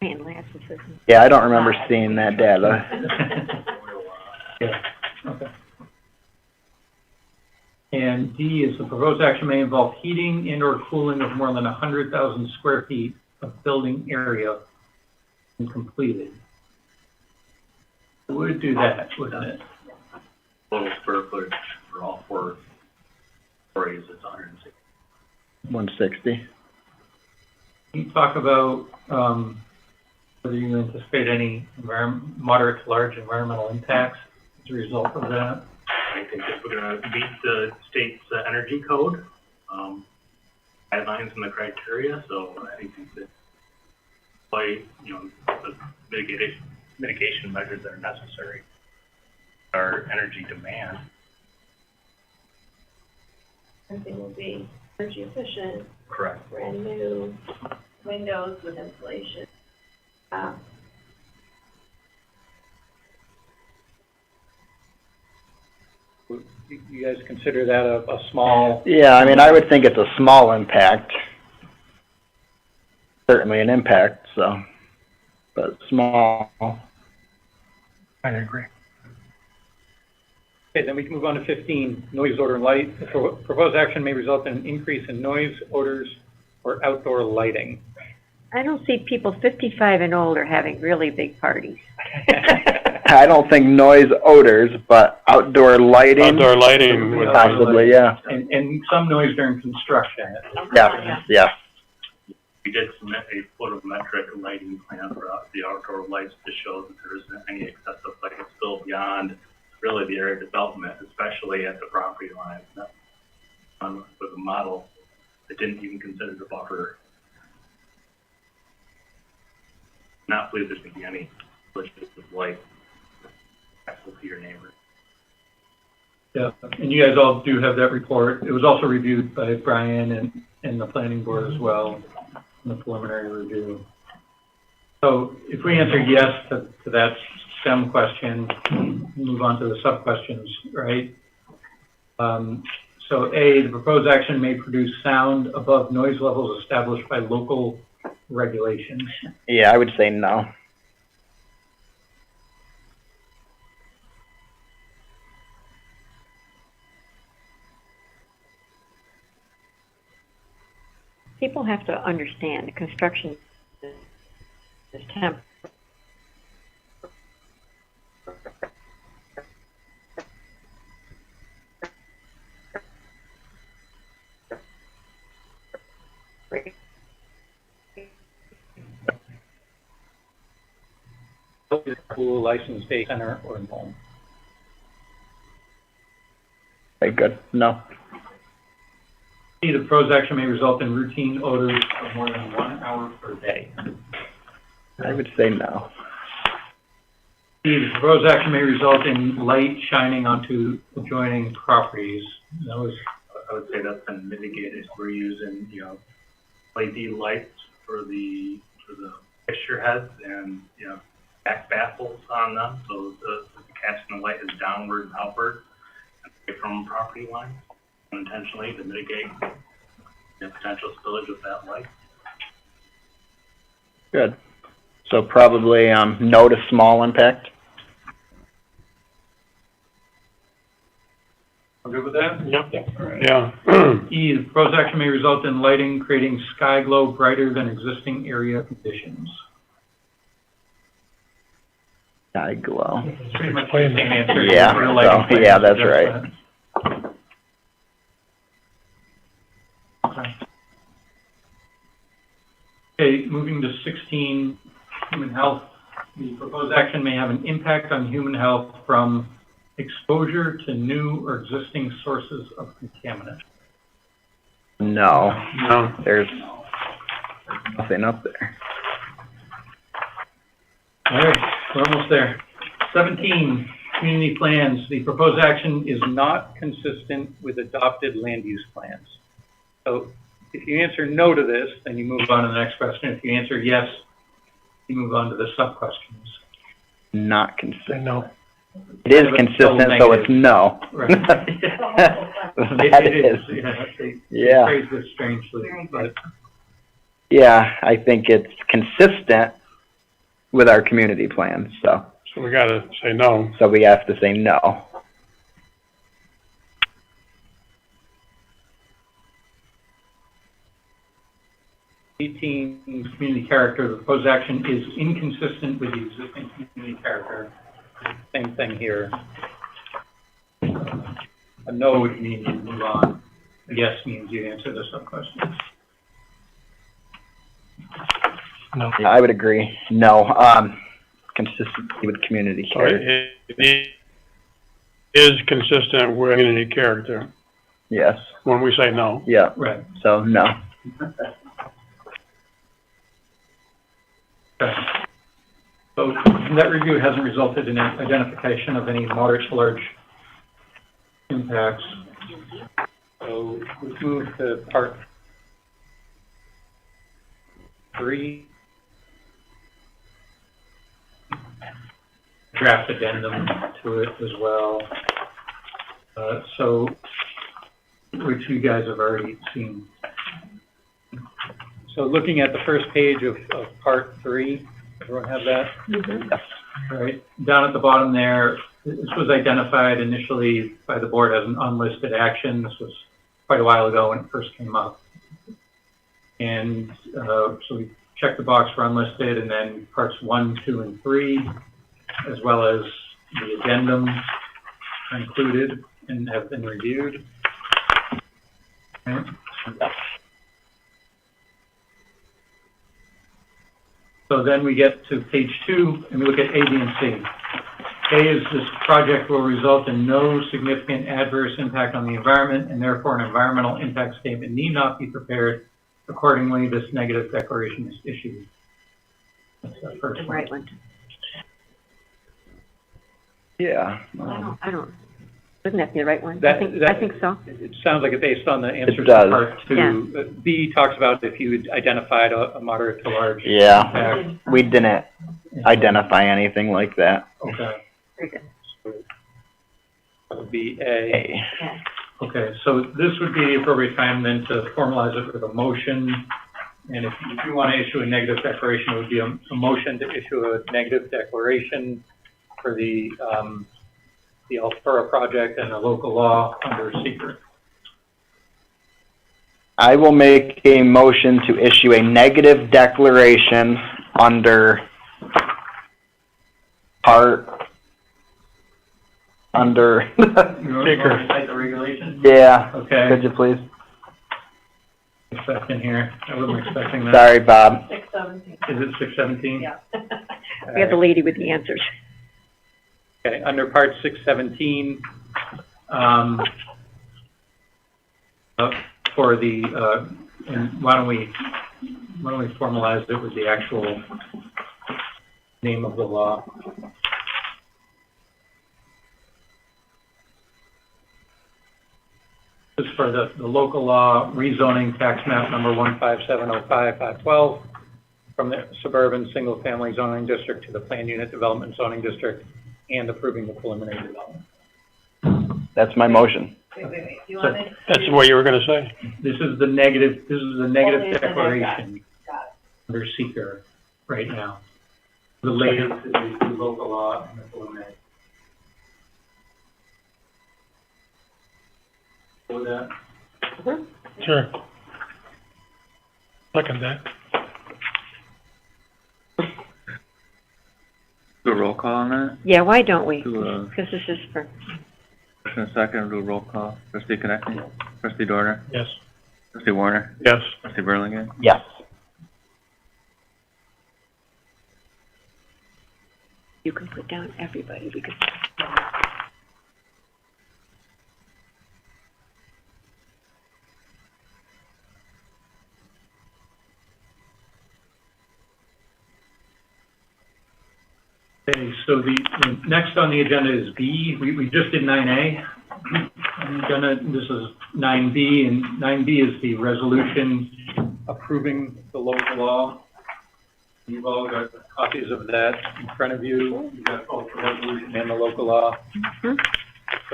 Man, Lance is Yeah, I don't remember seeing that data. Yeah, okay. And D is the proposed action may involve heating and or cooling of more than 100,000 square feet of building area when completed. It would do that, wouldn't it? Total square footage for all four stories is 160. 160. Can you talk about whether you anticipate any moderate to large environmental impacts as a result of that? I think if we're gonna meet the state's energy code, guidelines and the criteria, so I think that by, the mitigation measures that are necessary, our energy demand. Everything will be energy efficient, Correct. brand new windows with insulation. You guys consider that a small? Yeah, I mean, I would think it's a small impact. Certainly an impact, so, but small. I agree. Okay, then we can move on to 15, noise, odor, and light. The proposed action may result in an increase in noise, odors, or outdoor lighting. I don't see people 55 and older having really big parties. I don't think noise, odors, but outdoor lighting. Outdoor lighting would Possibly, yeah. And some noise during construction. Yeah, yeah. We did submit a photometric lighting plan for the outdoor lights to show that there isn't any excessive lighting still beyond really the area of development, especially at the property line. With a model that didn't even consider the buffer. Not believe there's going to be any glitches of light accessible to your neighbor. Yeah, and you guys all do have that report. It was also reviewed by Brian and the planning board as well in the preliminary review. So if we answer yes to that STEM question, move on to the sub-questions, right? So A, the proposed action may produce sound above noise levels established by local regulations. Yeah, I would say no. People have to understand the construction is temporary. Pool, licensed day center, or home. Okay, good. No. C, the proposed action may result in routine odors of more than 1 hour per day. I would say no. The proposed action may result in light shining onto adjoining properties. That was, I would say that's been mitigated. We're using, LED lights for the fixture heads and, back baffles on them, so the casting the light is downward and outward away from property lines, unintentionally to mitigate the potential spillage of that light. Good. So probably no to small impact. I'm good with that? Yep. All right. Yeah. E, the proposed action may result in lighting creating sky glow brighter than existing area conditions. Sky glow. Pretty much the same answer. Yeah, Real lighting so, plans yeah, that's suggest right. that. Okay, moving to 16, human health. The proposed action may have an impact on human health from exposure to new or existing sources of contaminant. No, No. there's nothing up there. All right, we're almost there. 17, community plans. The proposed action is not consistent with adopted land use plans. So if you answer no to this, then you move on to the next question. If you answer yes, you move on to the sub-questions. Not consistent. No. It is consistent, so it's no. Right. That It is. They Yeah. phrased it strangely, but Yeah, I think it's consistent with our community plans, so We gotta say no. we have to say no. community character. The proposed action is inconsistent with the existing community character. Same thing here. A no would mean you move on. A yes means you answer the sub-questions. No. Yeah, I would agree. No, consistency with community So character. it is consistent with community character Yes, when we say no. yeah, Right. so no. Okay. So that review hasn't resulted in identification of any moderate to large impacts. So let's move to part 3. Draft addendum to it as well. So, which you guys have already seen. So looking at the first page of part 3, everyone have that? Yes. All right, down at the bottom there, this was identified initially by the board as an unlisted action. This was quite a while ago when it first came up. And so we checked the box for unlisted, and then parts 1, 2, and 3, as well as the addendum are included and have been reviewed. Okay. So then we get to page 2 and we look at A, B, and C. A is this project will result in no significant adverse impact on the environment, and therefore an environmental impact statement need not be prepared. Accordingly, this negative declaration is issued. That's the first one. Right one. Yeah. I don't, doesn't that be the right one? That- I think so. It sounds like it's based on the answers to does. part 2. B talks about if you identified a moderate to large Yeah, impact. we didn't identify anything like that. Okay. Very good. That would be A. Hey. Okay, so this would be the appropriate time then to formalize it with a motion. And if you want to issue a negative declaration, it would be a motion to issue a negative declaration for the Alfura project and the local law under secret. I will make a motion to issue a negative declaration under Secret. Cite the regulations? Yeah, Okay, could you please? a second here. I wasn't expecting that. Sorry, Bob. 617. Is it 617? Yeah. We have the lady with the answers. Okay, under part 617, for the, and why don't we formalize it with the actual name of the law? This is for the local law rezoning tax map number 15705-512 from the suburban single-family zoning district to the planned unit development zoning district and approving the preliminary development. That's my motion. Wait. Do you want to? That's what you were gonna say? This is the negative Only the declaration Got it. under seeker right now, related to the local law and the preliminary. With that, Sure. Second that. Do a roll call on that? Yeah, why don't we? Do a Because this is for, first and a second, do a roll call. Trustee Connectney? Trustee Dorner? Yes. Trustee Warner? Yes. Trustee Burlingame? Yes. you can put down everybody because okay, so the next on the agenda is B. We just did 9A. This is 9B, and 9B is the resolution approving the local law. You've all got copies of that in front of you. You've got both the resolution and the local law for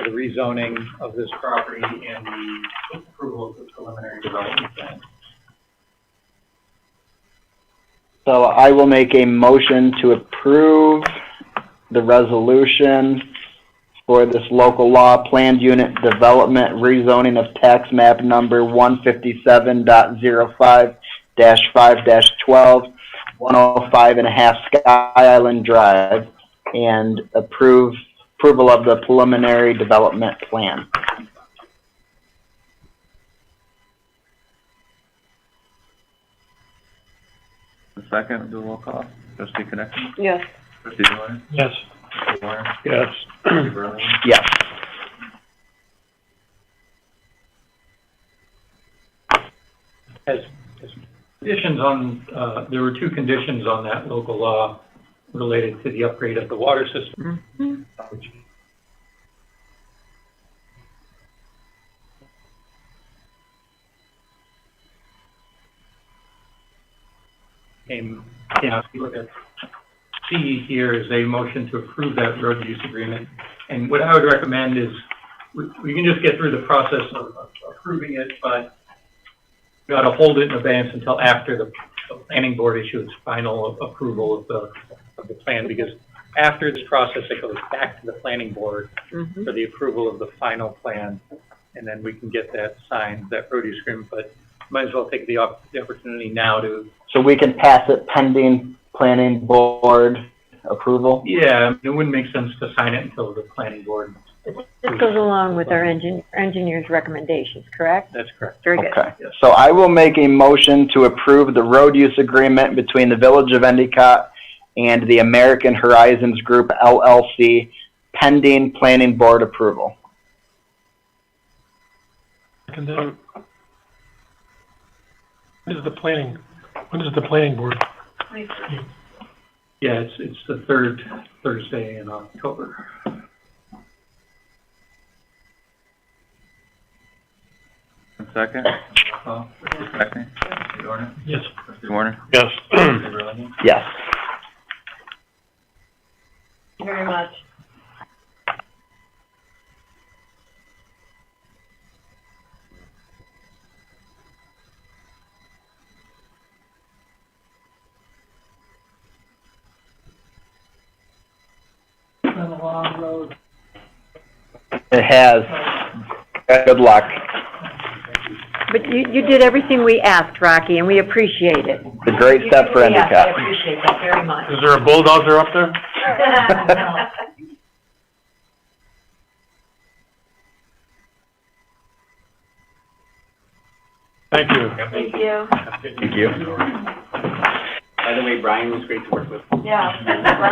the rezoning of this property and the approval of the preliminary development plan. So I will make a motion to approve the resolution for this local law planned unit development rezoning of tax map number 157.05-5-12, 105.5 Sky Island Drive, and approval of the preliminary development plan. Second, do a roll call. Trustee Connectney? yes. Trustee Dorner? Yes. Trustee Warner? Yes. Trustee Burlingame? Yes. As conditions on, there were two conditions on that local law related to the upgrade of the water system. Which came, if you look at C here is a motion to approve that road use agreement. And what I would recommend is we can just get through the process of approving it, but we ought to hold it in abeyance until after the planning board issues final approval of the plan, because after this process, it goes back to the planning board for the approval of the final plan, and then we can get that signed, that road use agreement. But might as well take the opportunity now to. So we can pass it pending planning board approval? Yeah, it wouldn't make sense to sign it until the planning board. This goes along with our engineer's recommendations, correct? That's correct. Very good. Okay. So I will make a motion to approve the road use agreement between the Village of Endicott and the American Horizons Group LLC pending planning board approval. Second that. When is the planning board? Yeah, it's the third Thursday in October. Second. Trustee Connectney? Trustee Dorner? Yes. Trustee Warner? Yes. Trustee Burlingame? Yes. Thank you very much. It's been a long road. It has. Good luck. But you did everything we asked, Rocky, and we appreciate it. It's a great step for Yes, I Endicott. appreciate that very much. Is there a bulldozer up there? Thank you. Thank you. Thank you. By the way, Brian was great to work with. Yeah.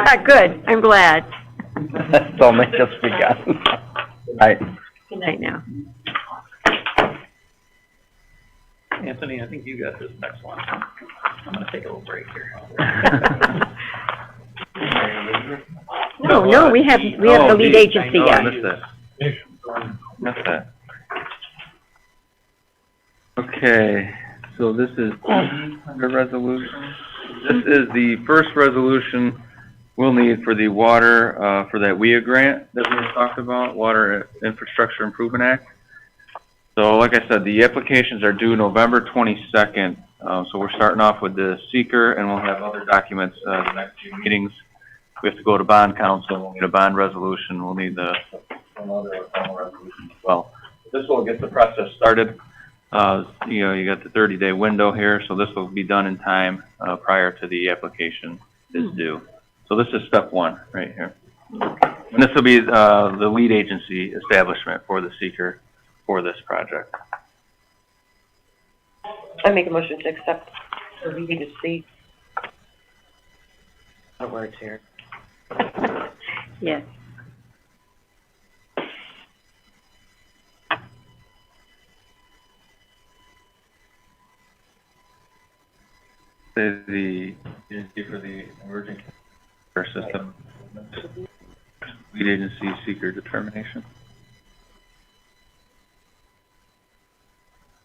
Ah, good, I'm glad. It's only just begun. Good night. Good night now. Anthony, I think you got this next one. I'm gonna take a little break here. No, we have the lead agency I guy. missed that. Missed that. Okay, so this is under resolution. This is the first resolution we'll need for the water, for that WIA grant that we were talking about, Water Infrastructure Improvement Act. So like I said, the applications are due November 22nd. So we're starting off with the seeker, and we'll have other documents, the next few meetings. We have to go to bond council, we'll need a bond resolution, we'll need some other formal resolution as well. This will get the process started. You know, you got the 30-day window here, so this will be done in time, prior to the application is due. So this is step one right here. And this will be, the lead agency establishment for the seeker for this project. I make a motion to accept the lead agency. Words here. Yes. The agency for the emerging care system, lead agency seeker determination.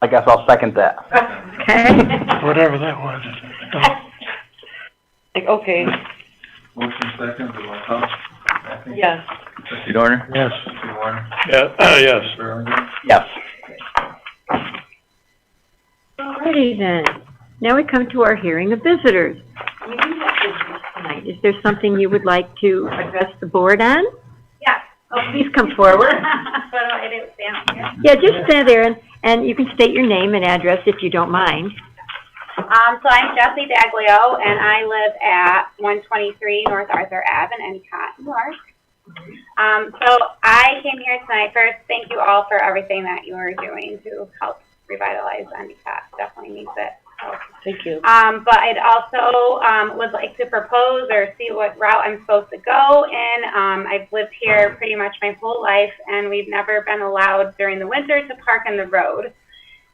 I guess I'll second that. Okay. Whatever that was. Like, okay, Motion second, the roll call. yeah. Trustee Dorner? Yes. Trustee Warner? Yes. Burlingame? Yes. Alrighty then. Now we come to our hearing of visitors. We do have visitors tonight. Is there something you would like to address the board on? Yes. Oh, please come forward. What do I do? Stand here? Yeah, just stand there and you can state your name and address if you don't mind. So I'm Jessie Daglio, and I live at 123 North Arthur Ave in Endicott, New York. So I came here tonight. First, thank you all for everything that you are doing to help revitalize Endicott. Definitely needs it. So, Thank you. but I'd also would like to propose or see what route I'm supposed to go in. I've lived here pretty much my whole life, and we've never been allowed during the winter to park in the road.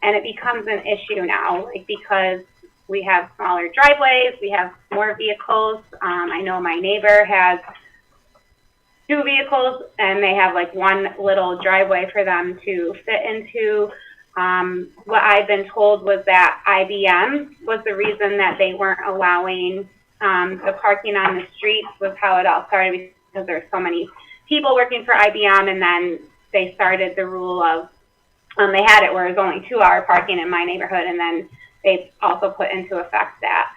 And it becomes an issue now, like, because we have smaller driveways, we have more vehicles. I know my neighbor has 2 vehicles, and they have like one little driveway for them to fit into. What I've been told was that IBM was the reason that they weren't allowing the parking on the streets, was how it all started, because there's so many people working for IBM, and then they started the rule of, they had it where it was only 2-hour parking in my neighborhood, and then they also put into effect that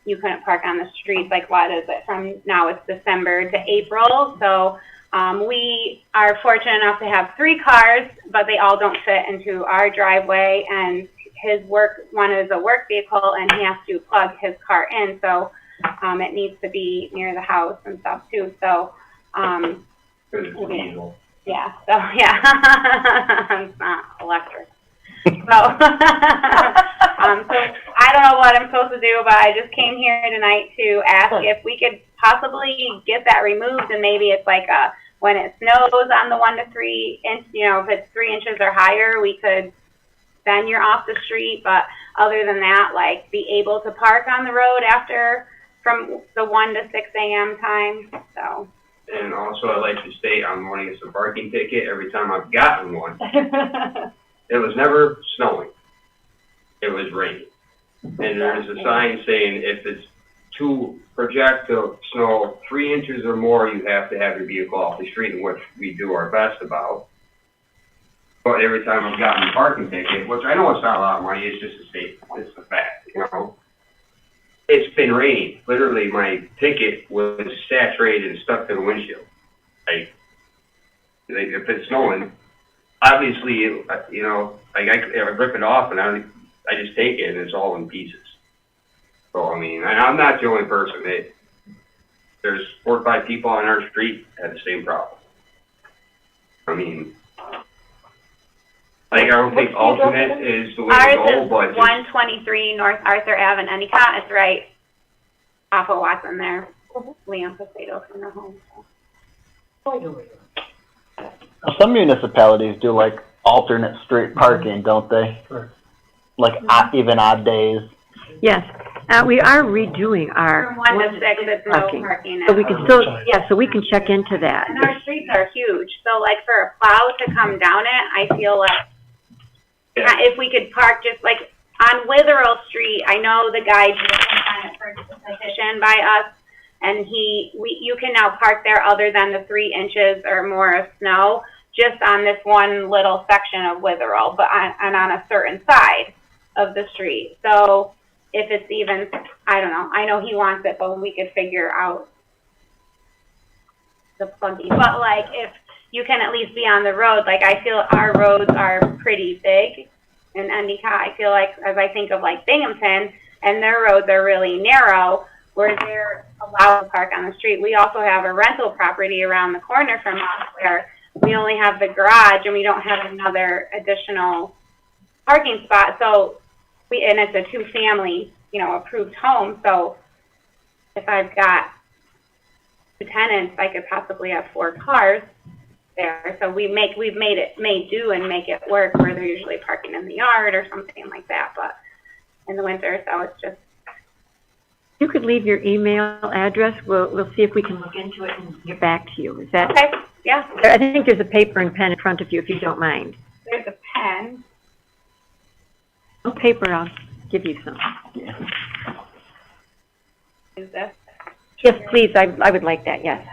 you couldn't park on the streets, like, what is it, from now it's December to April. So we are fortunate enough to have 3 cars, but they all don't fit into our driveway, and his one is a work vehicle, and he has to plug his car in, so it needs to be near the house and stuff too. So yeah, so yeah, it's not electric. So, so I don't know what I'm supposed to do, but I just came here tonight to ask if we could possibly get that removed, and maybe it's like when it snows on the 1 to 3 inch, you know, if it's 3 inches or higher, we could, then you're off the street. But other than that, like, be able to park on the road from the 1 to 6 a.m. time. So. And also, I'd like to state I'm running a parking ticket every time I've gotten one. It was never snowing. It was raining. And there's a sign saying if it's to project to snow 3 inches or more, you have to have your vehicle off the street, which we do our best about. But every time I've gotten a parking ticket, which I know it's not a lot of money, it's just a state, it's a fact, you know. It's been raining. Literally, my ticket was saturated and stuck to the windshield. Like if it's snowing, obviously, you know, like I rip it off and I just take it and it's all in pieces. So, I mean, and I'm not the only person. There's 4 or 5 people on our street that have the same problem. I mean, like, I don't think alternate is the way to go, Ours is but 123 North Arthur Ave in Endicott. It's right off of Watson there. Leon Potato from their home. Some municipalities do like alternate street parking, don't they? Sure. Like even odd days. Yes, we are redoing our From 1 to 6, it's no parking. So we can still, yeah, so we can check into that. And our streets are huge. So, like, for a plow to come down it, I feel like if we could park just like on Witherell Street. I know the guy did some kind of purchase petition by us, and you can now park there other than the 3 inches or more of snow, just on this one little section of Witherell, but on a certain side of the street. So if it's even, I don't know, I know he wants it, but we could figure out the plenty. But like, if you can at least be on the road, like I feel our roads are pretty big in Endicott. I feel like, as I think of like Binghamton, and their roads are really narrow, where they're allowed to park on the street. We also have a rental property around the corner from us where we only have the garage and we don't have another additional parking spot. So and it's a 2-family, approved home. So if I've got 2 tenants, I could possibly have 4 cars there. So we've made do and make it work where they're usually parking in the yard or something like that. But in the winter, so it's just. You could leave your email address. We'll see if we can look into it and get back to you. Is that okay? Yeah. I think there's a paper and pen in front of you if you don't mind. There's a pen. No paper, I'll give you some. Is this? Yes, please. I would like that. Yes.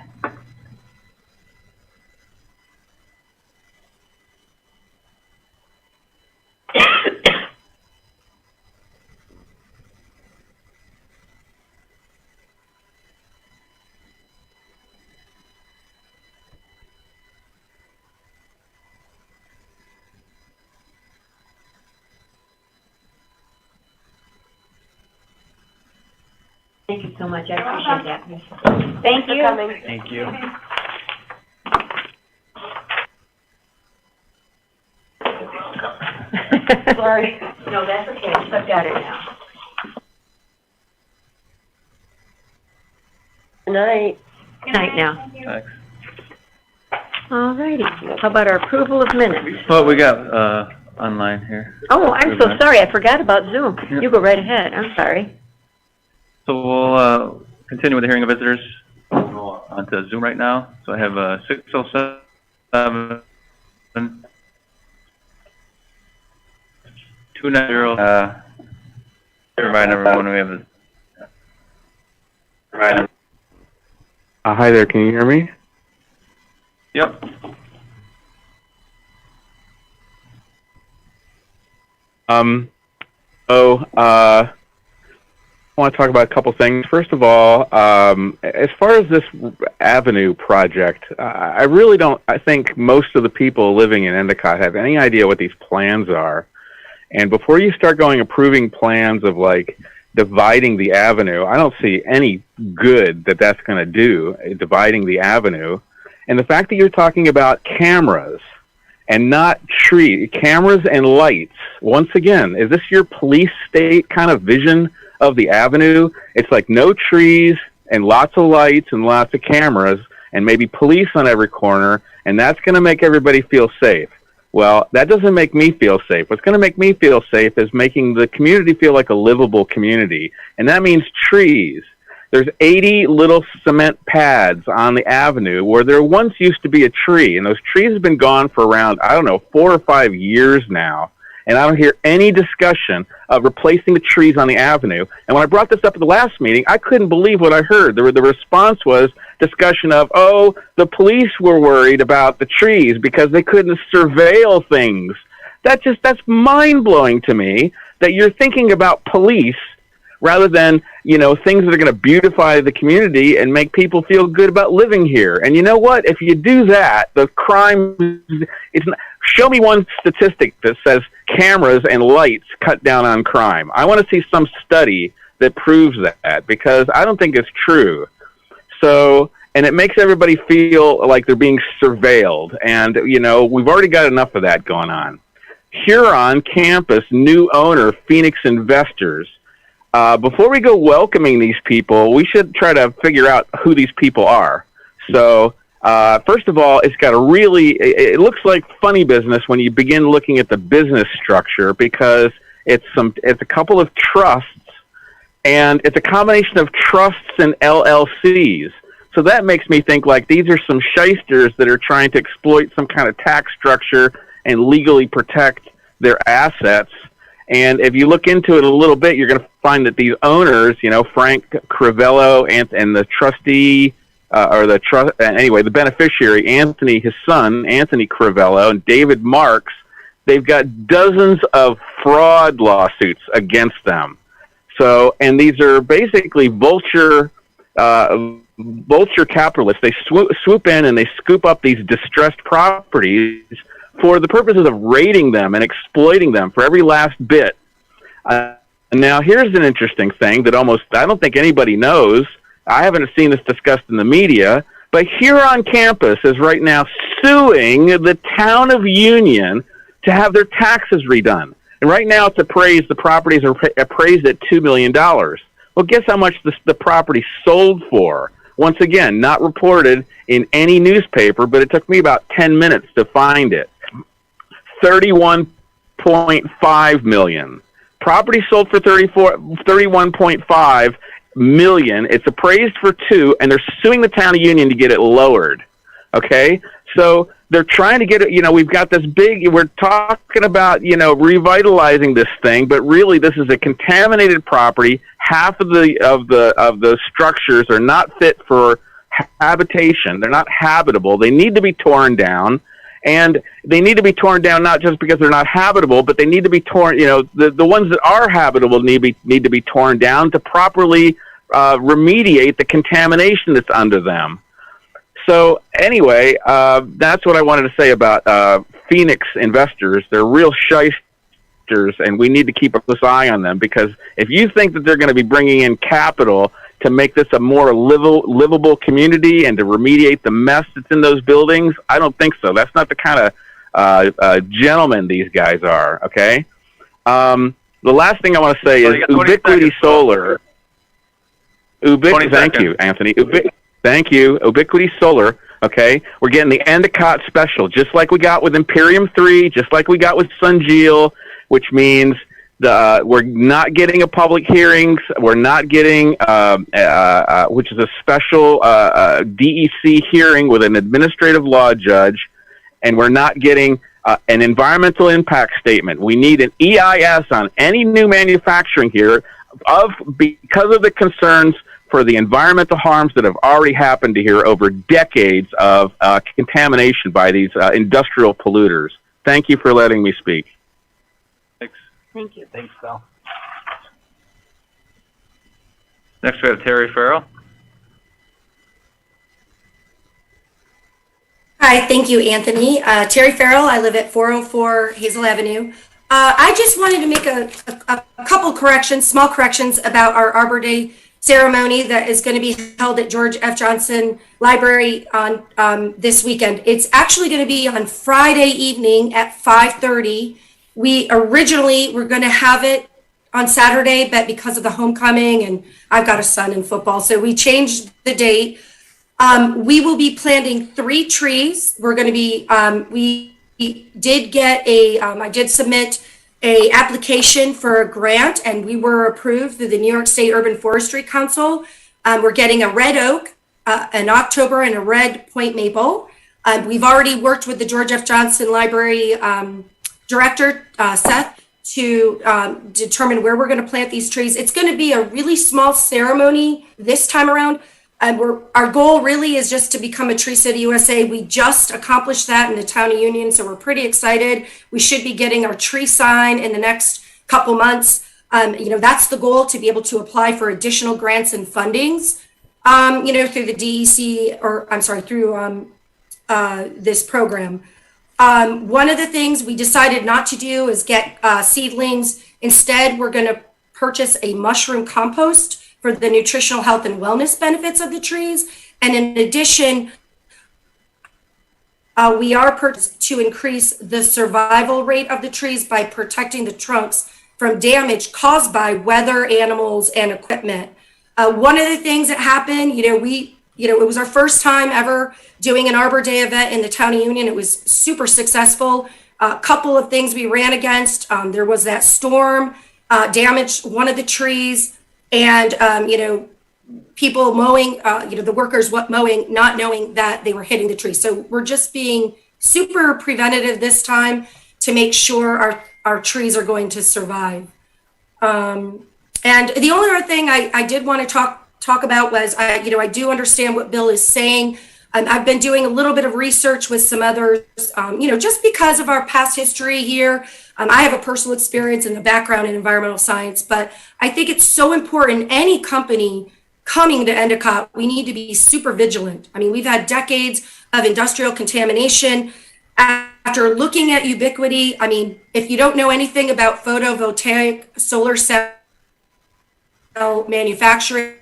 Thank you so much. I appreciate that. Thank you. For coming. Thank you. Sorry. No, that's okay. I've got it now. Good night. Good night now. Thanks. All righty. How about our approval of minutes? What we got online here? Oh, I'm so sorry. I forgot about Zoom. Yeah. You go right ahead. I'm sorry. So we'll continue with the hearing of visitors. We'll go on to Zoom right now. So I have 607 290. Remind everyone we have the. Hi there, can you hear me? Yep. I want to talk about a couple things. First of all, as far as this avenue project, I really don't, I think most of the people living in Endicott have any idea what these plans are. And before you start going approving plans of like dividing the avenue, I don't see any good that that's going to do, dividing the avenue. And the fact that you're talking about cameras and not cameras and lights, once again, is this your police state kind of vision of the avenue? It's like no trees and lots of lights and lots of cameras and maybe police on every corner, and that's going to make everybody feel safe. Well, that doesn't make me feel safe. What's going to make me feel safe is making the community feel like a livable community, and that means trees. There's 80 little cement pads on the avenue where there once used to be a tree, and those trees have been gone for around, 4 or 5 years now. And I don't hear any discussion of replacing the trees on the avenue. And when I brought this up at the last meeting, I couldn't believe what I heard. The response was discussion of, the police were worried about the trees because they couldn't surveil things. That's mind-blowing to me that you're thinking about police rather than, things that are going to beautify the community and make people feel good about living here. And you know what? If you do that, the crime is not. Show me one statistic that says cameras and lights cut down on crime. I want to see some study that proves that, because I don't think it's true. So, and it makes everybody feel like they're being surveilled. And, we've already got enough of that going on. Huron campus, new owner, Phoenix Investors. Before we go welcoming these people, we should try to figure out who these people are. So, first of all, it's got it looks like funny business when you begin looking at the business structure, because it's a couple of trusts, and it's a combination of trusts and LLCs. So that makes me think like these are some shysters that are trying to exploit some kind of tax structure and legally protect their assets. And if you look into it a little bit, you're going to find that these owners, Frank Crivello and the trustee, the beneficiary, Anthony, his son, Anthony Crivello, and David Marks, they've got dozens of fraud lawsuits against them. So, and these are basically vulture capitalists. They swoop in and they scoop up these distressed properties for the purposes of raiding them and exploiting them for every last bit. Now, here's an interesting thing that I don't think anybody knows. I haven't seen this discussed in the media, but here on campus is right now suing the town of Union to have their taxes redone. And right now it's appraised, the properties are appraised at $2 million. Well, guess how much the property sold for? Once again, not reported in any newspaper, but it took me about 10 minutes to find it. $31.5 million. Property sold for $31.5 million. It's appraised for $2 million, and they're suing the town of Union to get it lowered. Okay? So they're trying to get it, we've got this we're talking about, revitalizing this thing, but really this is a contaminated property. Half of the structures are not fit for habitation. They're not habitable. They need to be torn down. And they need to be torn down not just because they're not habitable, but they need to be torn, the ones that are habitable need to be torn down to properly remediate the contamination that's under them. So anyway, that's what I wanted to say about Phoenix investors. They're real shysters, and we need to keep a close eye on them, because if you think that they're going to be bringing in capital to make this a more livable community and to remediate the mess that's in those buildings, I don't think so. That's not the kind of gentlemen these guys are, okay? The last thing I want to say is Ubiquity Solar. Thank you, Anthony. Thank you. Ubiquity Solar, okay? We're getting the Endicott special, just like we got with Imperium 3, just like we got with Sunjeel, which means we're not getting a public hearings. We're not getting, which is a special DEC hearing with an administrative law judge, and we're not getting an environmental impact statement. We need an EIS on any new manufacturing here because of the concerns for the environmental harms that have already happened here over decades of contamination by these industrial polluters. Thank you for letting me speak. Thank you. Thanks, Phil. Next we have Terry Farrell. Hi, thank you, Anthony. Terry Farrell, I live at 404 Hazel Avenue. I just wanted to make a couple corrections, small corrections about our Arbor Day ceremony that is going to be held at George F. Johnson Library on this weekend. It's actually going to be on Friday evening at 5:30. We originally were going to have it on Saturday, but because of the homecoming, and I've got a son in football, so we changed the date. We will be planting 3 trees. We're going to be, we did get I did submit a application for a grant, and we were approved through the New York State Urban Forestry Council. We're getting a red oak, an October, and a red point maple. We've already worked with the George F. Johnson Library Director, Seth, to determine where we're going to plant these trees. It's going to be a really small ceremony this time around. Our goal really is just to become a Tree City USA. We just accomplished that in the town of Union, so we're pretty excited. We should be getting our tree sign in the next couple months. That's the goal, to be able to apply for additional grants and fundings, through the DEC, through this program. One of the things we decided not to do is get seedlings. Instead, we're going to purchase a mushroom compost for the nutritional health and wellness benefits of the trees. And in addition, we are purchasing to increase the survival rate of the trees by protecting the trunks from damage caused by weather, animals, and equipment. One of the things that happened, it was our first time ever doing an Arbor Day event in the town of Union. It was super successful. A couple of things we ran against. There was that storm damaged one of the trees, and people mowing, the workers mowing, not knowing that they were hitting the tree. So we're just being super preventative this time to make sure our trees are going to survive. And the only other thing I did want to talk about was, I do understand what Bill is saying. I've been doing a little bit of research with some others, just because of our past history here. I have a personal experience and a background in environmental science, but I think it's so important. Any company coming to Endicott, we need to be super vigilant. I mean, we've had decades of industrial contamination. After looking at ubiquity, I mean, if you don't know anything about photovoltaic solar cell manufacturing,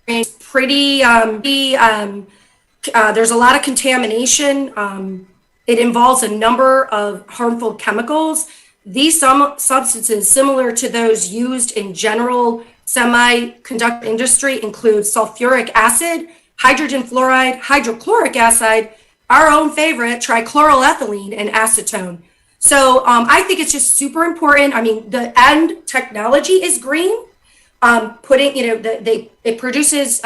it's pretty, there's a lot of contamination. It involves a number of harmful chemicals. These substances, similar to those used in general semiconductor industry, include sulfuric acid, hydrogen fluoride, hydrochloric acid, our own favorite, trichloroethylene, and acetone. So I think it's just super important. I mean, the end technology is green. It produces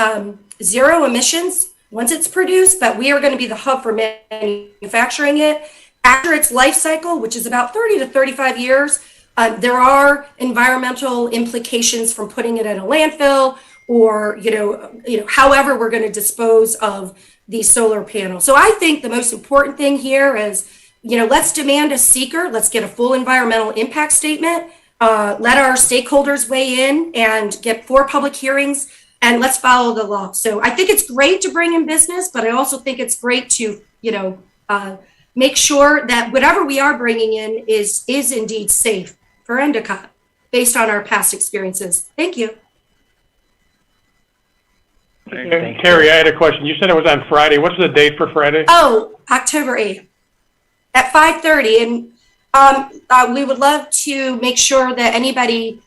zero emissions once it's produced, but we are going to be the hub for manufacturing it. After its life cycle, which is about 30 to 35 years, there are environmental implications from putting it in a landfill or, however we're going to dispose of these solar panels. So I think the most important thing here is, let's demand a seeker. Let's get a full environmental impact statement. Let our stakeholders weigh in and get 4 public hearings, and let's follow the law. So I think it's great to bring in business, but I also think it's great to, make sure that whatever we are bringing in is indeed safe for Endicott based on our past experiences. Thank you. Terry, I had a question. You said it was on Friday. What's the date for Friday? Oh, October 8th at 5:30. And we would love to make sure that everybody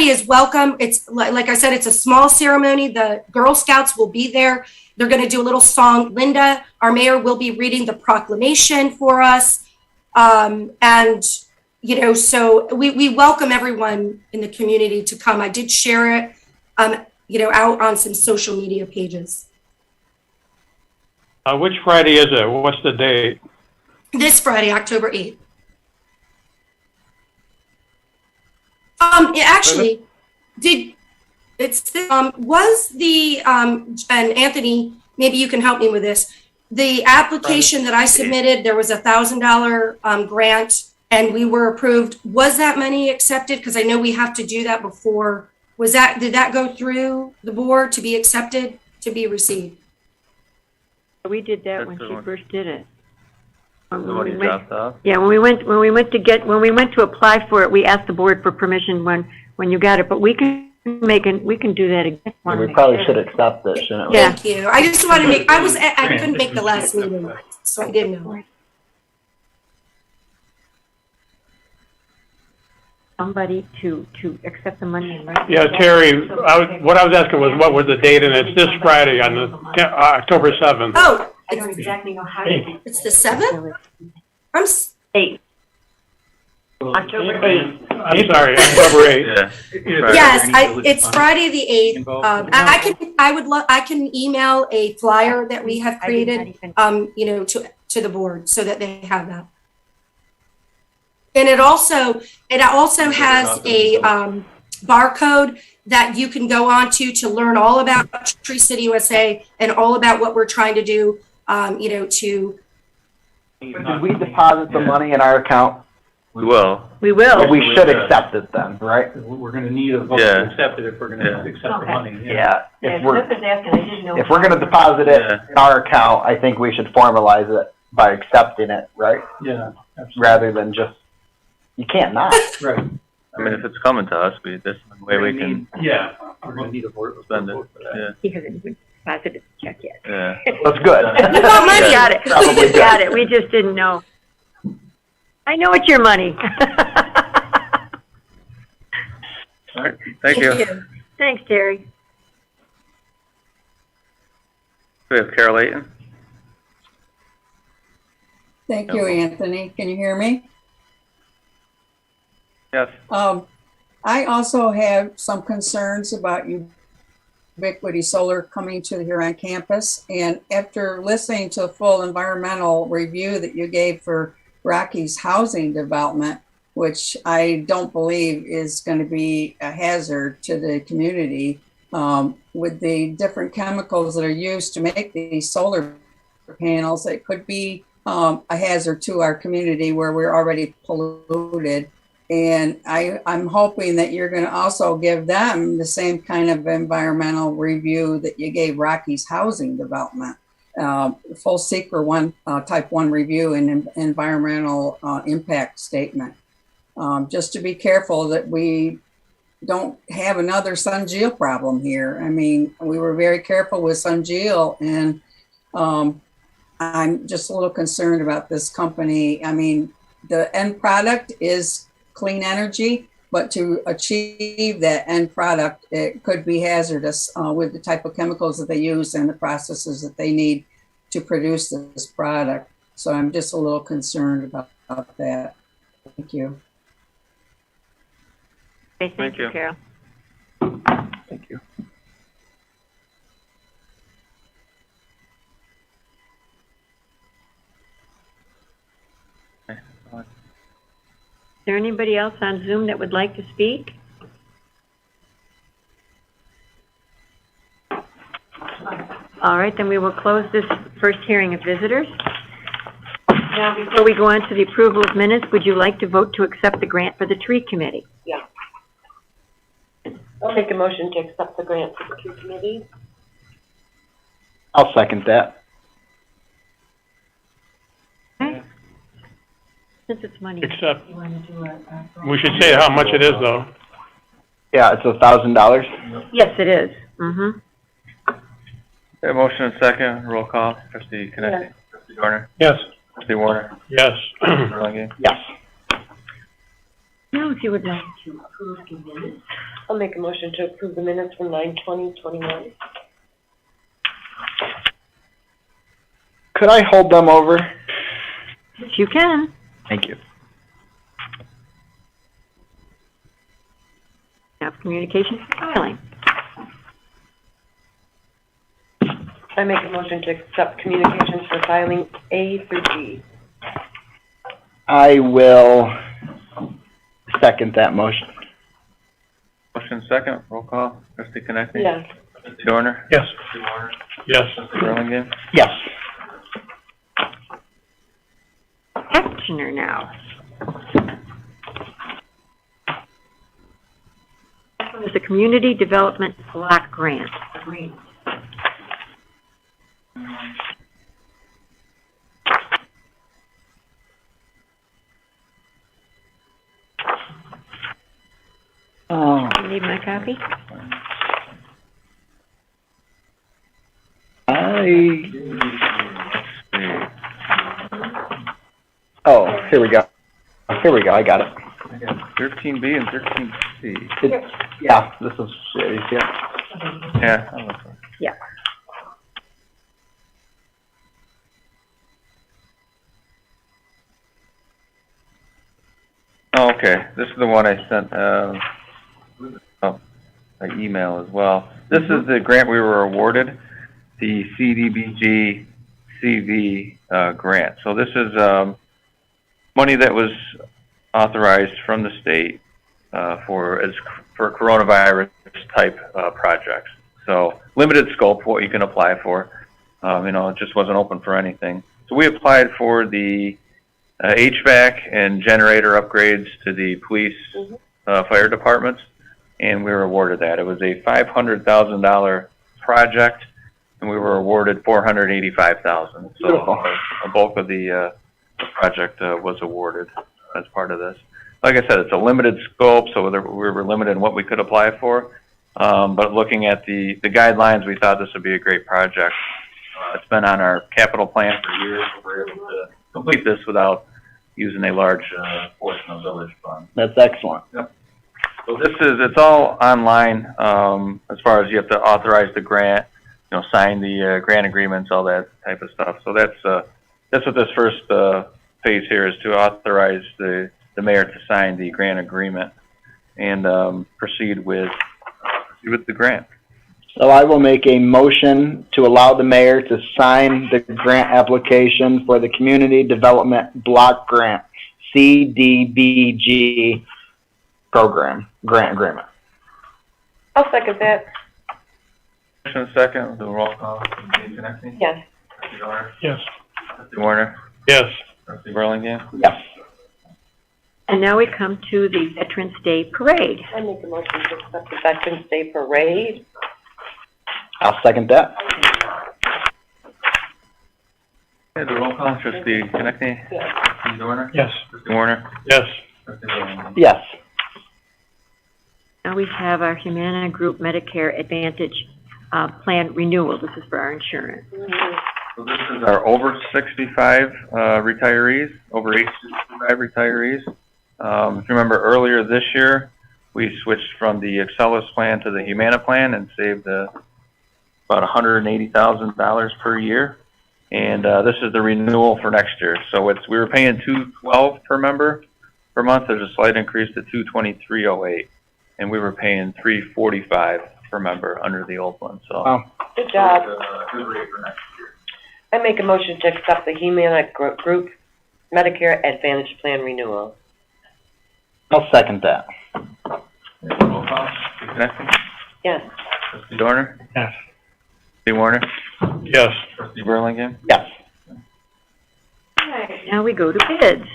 is welcome. It's like I said, it's a small ceremony. The Girl Scouts will be there. They're going to do a little song. Linda, our mayor, will be reading the proclamation for us. So we welcome everyone in the community to come. I did share it, out on some social media pages. Which Friday is it? What's the date? This Friday, October 8th. And Anthony, maybe you can help me with this. The application that I submitted, there was $1,000 grant and we were approved. Was that money accepted? Because I know we have to do that before. Did that go through the board to be accepted, to be received? We did that when That's the she one. first did it. The one you dropped off? Yeah, when we went to apply for it, we asked the board for permission when you got it, but we can do that again. We probably should accept this, shouldn't we? Yeah. Thank you. I just wanted to I couldn't make the last meeting, so I didn't know. Somebody to accept the money and write. Yeah, Terry, what I was asking was what was the date, and it's this Friday on the October 7th. Oh, I don't exactly know how to. it's the 7th? 8th. October 8th. I'm sorry, October 8th. Yeah. Yes, it's Friday the 8th. I can email a flyer that we have created, to the board so that they have that. And it also has a barcode that you can go on to learn all about Tree City USA and all about what we're trying to do, to. Did we deposit the money in our account? We will. We will. We should accept it then, right? We're going to need a vote Yeah. to accept it if we're going to Yeah. accept the money. Yeah. If Cliff is asking, I didn't know. we're going to deposit it in our account, I think we should formalize it by accepting it, right? Yeah, absolutely. Rather than just, you can't not. Right. I mean, if it's coming to us, this is the way we can Yeah, we're going to need a vote spend it. for that. Yeah. He hasn't even deposited the check yet. Yeah. That's good. You got money. We got it. Probably We good. got it. We just didn't know. I know it's your money. All right. Thank you. Thanks, Terry. We have Carol Layton. Thank you, Anthony. Can you hear me? Yes. I also have some concerns about Ubiquity Solar coming to here on campus. And after listening to the full environmental review that you gave for Rocky's housing development, which I don't believe is going to be a hazard to the community. With the different chemicals that are used to make these solar panels, it could be a hazard to our community where we're already polluted. And I'm hoping that you're going to also give them the same kind of environmental review that you gave Rocky's housing development. Full secret type 1 review and environmental impact statement. Just to be careful that we don't have another Sungeal problem here. I mean, we were very careful with Sungeal, and I'm just a little concerned about this company. I mean, the end product is clean energy, but to achieve that end product, it could be hazardous with the type of chemicals that they use and the processes that they need to produce this product. So I'm just a little concerned about that. Thank you. Okay, thank you, Carol. Thank you. Is there anybody else on Zoom that would like to speak? All right, then we will close this first hearing of visitors. Now, before we go on to the approval of minutes, would you like to vote to accept the grant for the tree committee? Yeah. I'll make a motion to accept the grant for the tree committee. I'll second that. Okay. Since it's money. Except, we should say how much it is, though. Yeah, it's $1,000. Yes, it is. Mm-hmm. Okay, motion and second, roll call. Trustee Connectney? Yes. Trustee Dorner? Yes. Trustee Warner? Yes. Burlingame? Yes. Now, if you would like to approve the minutes. I'll make a motion to approve the minutes from 9/20/21. Could I hold them over? Yes, you can. Thank you. Have communications for filing. I make a motion to accept communications for filing A through G. I will second that motion. Motion second, roll call. Trustee Connectney? Yes. Trustee Dorner? Yes. Trustee Warner? Yes. Trustee Burlingame? Yes. Actioner now. This one is the Community Development Block Grant. Oh, You need my copy? Oh, here we go. Here we go. I got it. I got 13B and 13C. Yeah, this is yeah. Yeah, I'll look for it. Yeah. Oh, okay, this is the one I sent, an email as well. This is the grant we were awarded, the CDBG CV grant. So this is money that was authorized from the state for coronavirus type projects. So limited scope, what you can apply for. It just wasn't open for anything. So we applied for the HVAC and generator upgrades to the police fire departments, and we were awarded that. It was a $500,000 project, and we were awarded $485,000. So a bulk of the project was awarded as part of this. Like I said, it's a limited scope, so we were limited in what we could apply for. But looking at the guidelines, we thought this would be a great project. It's been on our capital plan for years. We're able to complete this without using a large portion of village funds. That's excellent. Yep. So it's all online as far as you have to authorize the grant, sign the grant agreements, all that type of stuff. So that's what this first phase here is, to authorize the mayor to sign the grant agreement and proceed with the grant. So I will make a motion to allow the mayor to sign the grant application for the Community Development Block Grant, CDBG program, grant agreement. I'll second that. Motion second, we'll do a roll call. Trustee Connectney? Yes. Trustee Dorner? Yes. Trustee Warner? Yes. Trustee Burlingame? Yes. And now we come to the Veterans Day Parade. I make a motion to accept the Veterans Day Parade. I'll second that. Okay, the roll call. Trustee Connectney? Yes. Trustee Dorner? Yes. Trustee Warner? Yes. Trustee Burlingame? Yes. Now we have our Humana Group Medicare Advantage plan renewal. This is for our insurance. So this is our over 65 retirees, over age 65 retirees. If you remember earlier this year, we switched from the Excellus plan to the Humana plan and saved about $180,000 per year. And this is the renewal for next year. So we were paying $212 per member per month. There's a slight increase to $223.08, and we were paying $345 per member under the old one. So Good job. good rate for next year. I make a motion to accept the Humana Group Medicare Advantage Plan renewal. I'll second that. Roll call. Trustee Connectney? Yes. Trustee Dorner? Yes. Trustee Warner? Yes. Trustee Burlingame? Yes. All right, now we go to bids.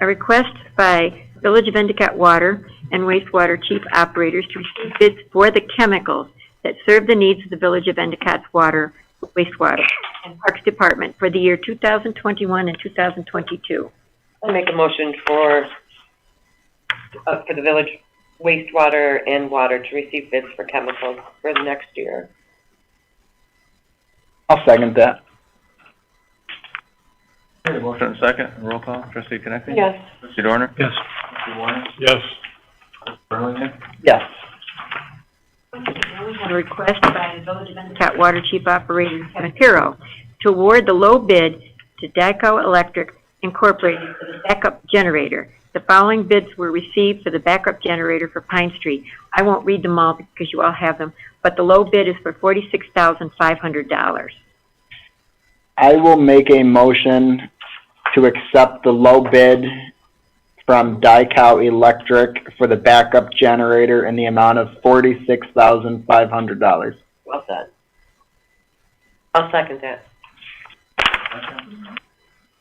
A request by Village of Endicott Water and Wastewater Chief Operators to receive bids for the chemicals that serve the needs of the Village of Endicott's water, wastewater, and Parks Department for the year 2021 and 2022. I make a motion for the village wastewater and water to receive bids for chemicals for the next year. I'll second that. Okay, motion and second. Roll call. Trustee Connectney? Yes. Trustee Dorner? Yes. Trustee Warner? Yes. Trustee Burlingame? Yes. Now we have a request by the Village of Endicott Water Chief Operator Kevin Pirro to award the low bid to Dyco Electric Incorporated for the backup generator. The following bids were received for the backup generator for Pine Street. I won't read them all because you all have them, but the low bid is for $46,500. I will make a motion to accept the low bid from Dyco Electric for the backup generator in the amount of $46,500. Well said. I'll second that.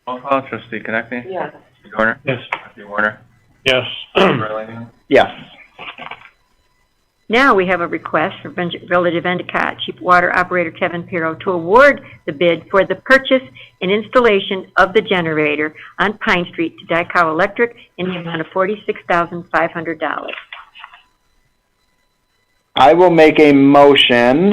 Roll call. Trustee Connectney? Yes. Trustee Dorner? Yes. Trustee Warner? Yes. Trustee Burlingame? Yes. Now we have a request for Village of Endicott Chief Water Operator Kevin Pirro to award the bid for the purchase and installation of the generator on Pine Street to Dyco Electric in the amount of $46,500. I will make a motion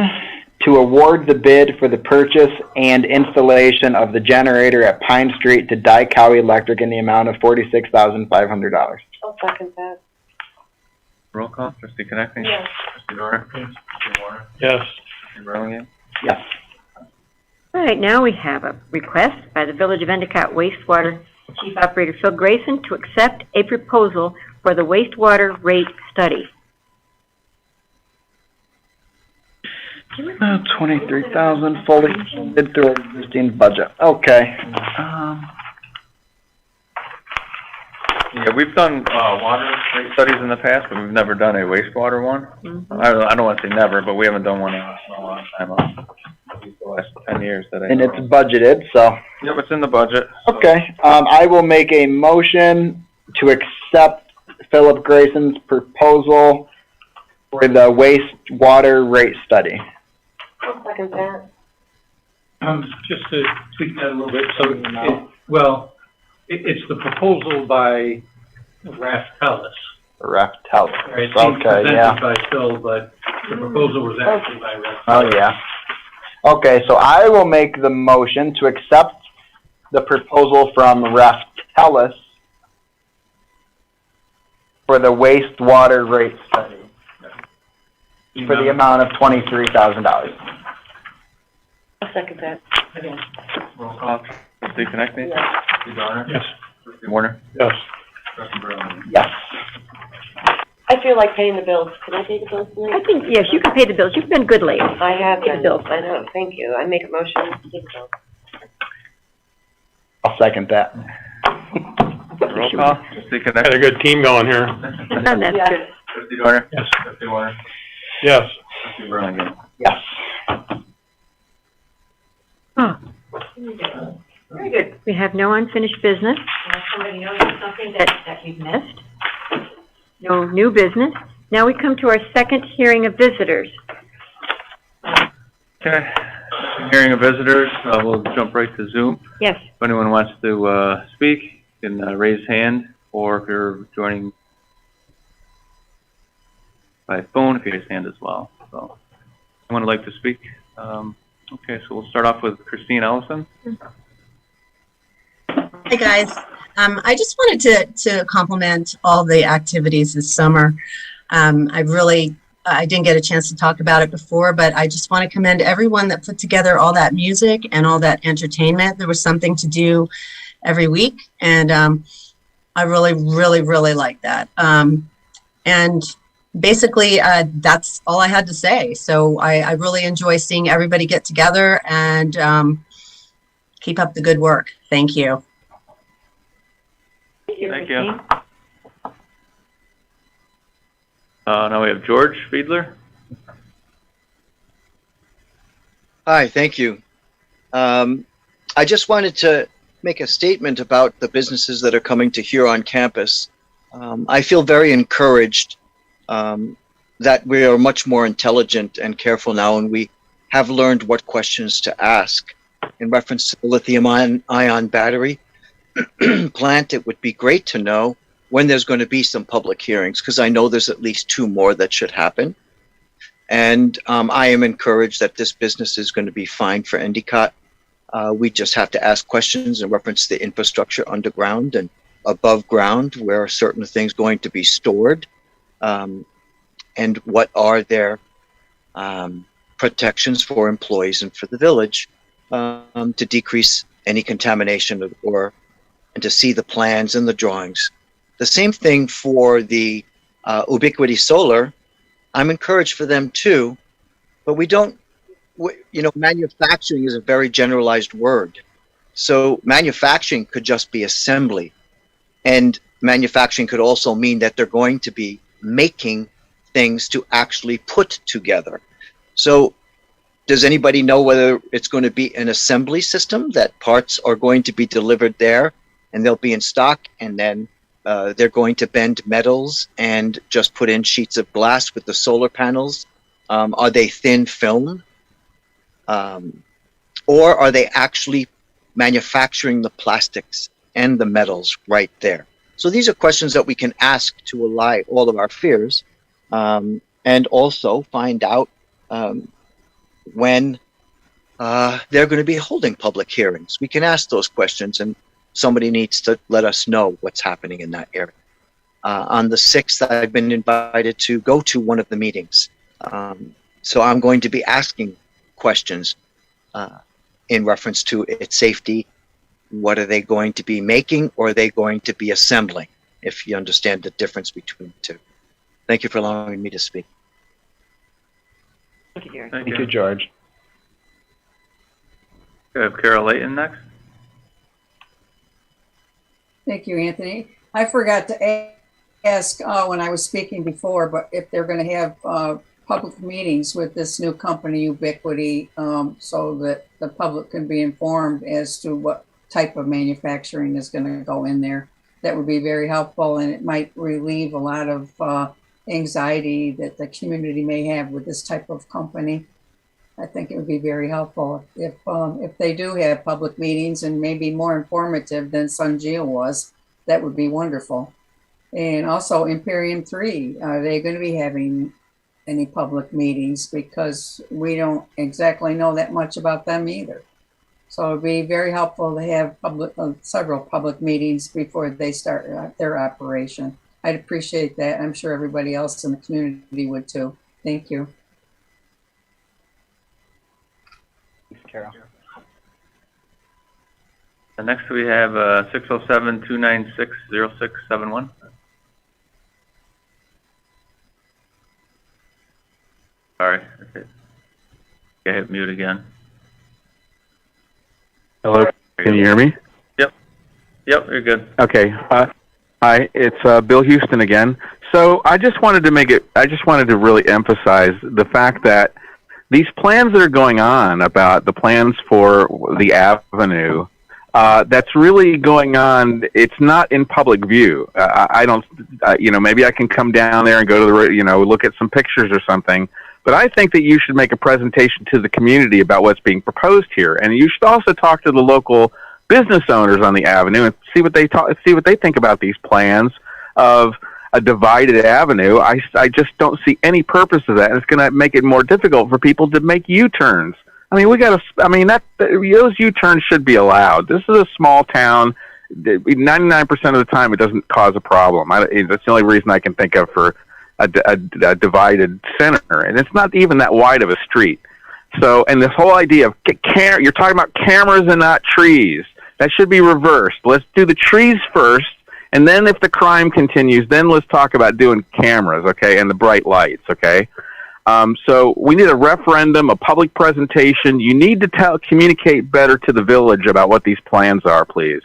to award the bid for the purchase and installation of the generator at Pine Street to Dyco Electric in the amount of $46,500. I'll second that. Roll call. Trustee Connectney? Yes. Trustee Dorner? Yes. Trustee Warner? Yes. Trustee Burlingame? Yes. All right, now we have a request by the Village of Endicott Wastewater Chief Operator Phil Grayson to accept a proposal for the wastewater rate study. 23,000 fully funded through our existing budget. Okay. Yeah, we've done water rate studies in the past, but we've never done a wastewater one. I don't want to say never, but we haven't done one in a long time. The last 10 years that I And know. it's budgeted, so. Yep, it's in the budget. So. Okay. I will make a motion to accept Philip Grayson's proposal for the wastewater rate study. I'll second that. Just to tweak that a little bit, so, it's the proposal by Revitalization. Revitalization. Right, it's Okay, presented by Phil, but the proposal was actually by Revitalization. Oh, yeah. Okay, so I will make the motion to accept the proposal from Revitalization for the wastewater rate study for the amount of $23,000. I'll second that. Roll call. Trustee Connectney? Yes. Trustee Dorner? Yes. Trustee Warner? Yes. Trustee Burlingame? Yes. I feel like paying the bills. Can I pay the bills tonight? I think, yes, you can pay the bills. You've been good lately. I have Pay the been. bills. I know, thank you. I make a motion to pay the bills. I'll second that. Roll call. Trustee Connect. Got a good team going here. That's Yes. good. Trustee Dorner. Yes. Trustee Warner. Yes. Trustee Burlingame. Yes. Oh, very good. We have no unfinished business. Unless somebody noticed something that we've missed. No new business. Now we come to our second hearing of visitors. Okay. Hearing of visitors, we'll jump right to Zoom. Yes. If anyone wants to speak, you can raise hand, or if you're joining by phone, if you raise hand as well. So, anyone would like to speak? Okay, so we'll start off with Christine Ellison. Hi, guys. I just wanted to compliment all the activities this summer. I didn't get a chance to talk about it before, but I just want to commend everyone that put together all that music and all that entertainment. There was something to do every week, and I really, really, really like that. And basically, that's all I had to say. So I really enjoy seeing everybody get together, and keep up the good work. Thank you. Thank you. Now we have George Fiedler. Hi, thank you. I just wanted to make a statement about the businesses that are coming to here on campus. I feel very encouraged that we are much more intelligent and careful now, and we have learned what questions to ask. In reference to the lithium-ion battery plant, it would be great to know when there's going to be some public hearings, because I know there's at least 2 more that should happen. And I am encouraged that this business is going to be fine for Endicott. We just have to ask questions in reference to the infrastructure underground and above ground, where are certain things going to be stored, and what are their protections for employees and for the village to decrease any contamination and to see the plans and the drawings. The same thing for the Ubiquity Solar. I'm encouraged for them too, but manufacturing is a very generalized word. So manufacturing could just be assembly, and manufacturing could also mean that they're going to be making things to actually put together. So does anybody know whether it's going to be an assembly system, that parts are going to be delivered there and they'll be in stock, and then they're going to bend metals and just put in sheets of glass with the solar panels? Are they thin film? Or are they actually manufacturing the plastics and the metals right there? So these are questions that we can ask to allay all of our fears, and also find out when they're going to be holding public hearings. We can ask those questions, and somebody needs to let us know what's happening in that area. On the 6th, I've been invited to go to one of the meetings. So I'm going to be asking questions in reference to its safety. What are they going to be making, or are they going to be assembling, if you understand the difference between the two? Thank you for allowing me to speak. Thank you, George. Thank you, George. We have Carol Layton next. Thank you, Anthony. I forgot to ask when I was speaking before, but if they're going to have public meetings with this new company, Ubiquity, so that the public can be informed as to what type of manufacturing is going to go in there. That would be very helpful, and it might relieve a lot of anxiety that the community may have with this type of company. I think it would be very helpful if they do have public meetings, and maybe more informative than Sungeo was. That would be wonderful. And also Imperium 3, are they going to be having any public meetings? Because we don't exactly know that much about them either. So it'd be very helpful to have several public meetings before they start their operation. I'd appreciate that. I'm sure everybody else in the community would too. Thank you. Thanks, Carol. And next we have 607-296-0671. Sorry. Okay, hit mute again. Hello, can you hear me? Yep, you're good. Okay. Hi, it's Bill Huston again. So I just wanted to really emphasize the fact that these plans that are going on about the plans for the avenue, that's really going on, it's not in public view. I don't, maybe I can come down there and go to the, look at some pictures or something. But I think that you should make a presentation to the community about what's being proposed here. And you should also talk to the local business owners on the avenue and see what they think about these plans of a divided avenue. I just don't see any purpose of that. And it's going to make it more difficult for people to make U-turns. I mean, those U-turns should be allowed. This is a small town. 99% of the time, it doesn't cause a problem. That's the only reason I can think of for a divided center, and it's not even that wide of a street. So, and this whole idea of you're talking about cameras and not trees. That should be reversed. Let's do the trees first, and then if the crime continues, then let's talk about doing cameras, okay, and the bright lights, okay? So we need a referendum, a public presentation. You need to communicate better to the village about what these plans are, please.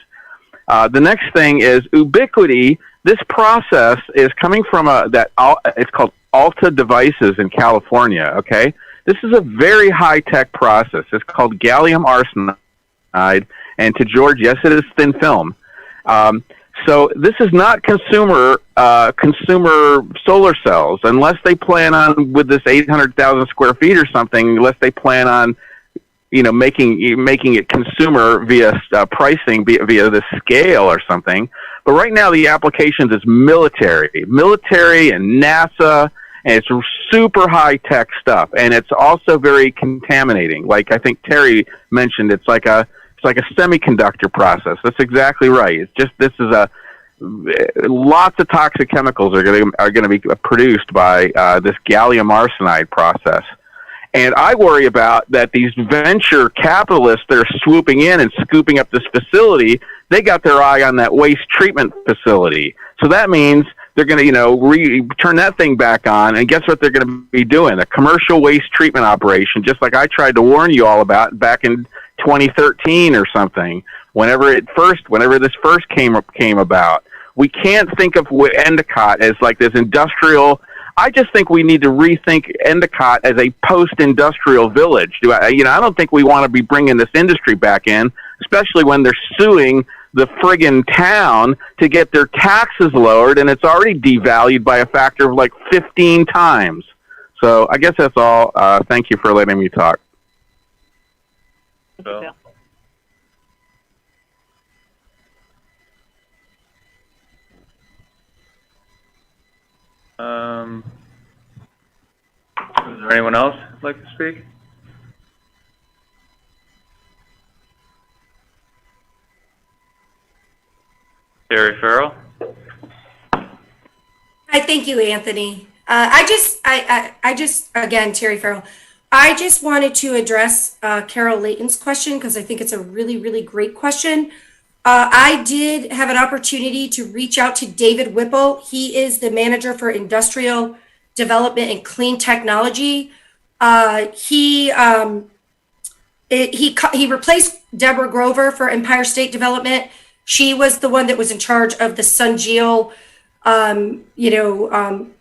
The next thing is ubiquity. This process is coming from it's called Alta Devices in California, okay? This is a very high-tech process. It's called gallium arsenide, and to George, yes, it is thin film. So this is not consumer solar cells, unless they plan on, with this 800,000 square feet or something, unless they plan on, making it consumer via pricing via the scale or something. But right now the applications is military and NASA, and it's super high-tech stuff, and it's also very contaminating. Like I think Terry mentioned, it's like a semiconductor process. That's exactly right. It's just, this is lots of toxic chemicals are going to be produced by this gallium arsenide process. And I worry about that these venture capitalists that are swooping in and scooping up this facility, they got their eye on that waste treatment facility. So that means they're going to, turn that thing back on, and guess what they're going to be doing? A commercial waste treatment operation, just like I tried to warn you all about back in 2013 or something, whenever this first came about. We can't think of Endicott as like this industrial. I just think we need to rethink Endicott as a post-industrial village. I don't think we want to be bringing this industry back in, especially when they're suing the friggin' town to get their taxes lowered, and it's already devalued by a factor of like 15 times. So I guess that's all. Thank you for letting me talk. Thank you, Bill. Is there anyone else who'd like to speak? Terry Farrell? Hi, thank you, Anthony. Again, Terry Farrell. I just wanted to address Carol Layton's question because I think it's a really, really great question. I did have an opportunity to reach out to David Whipple. He is the manager for industrial development and clean technology. He replaced Deborah Grover for Empire State Development. She was the one that was in charge of the SunGeo,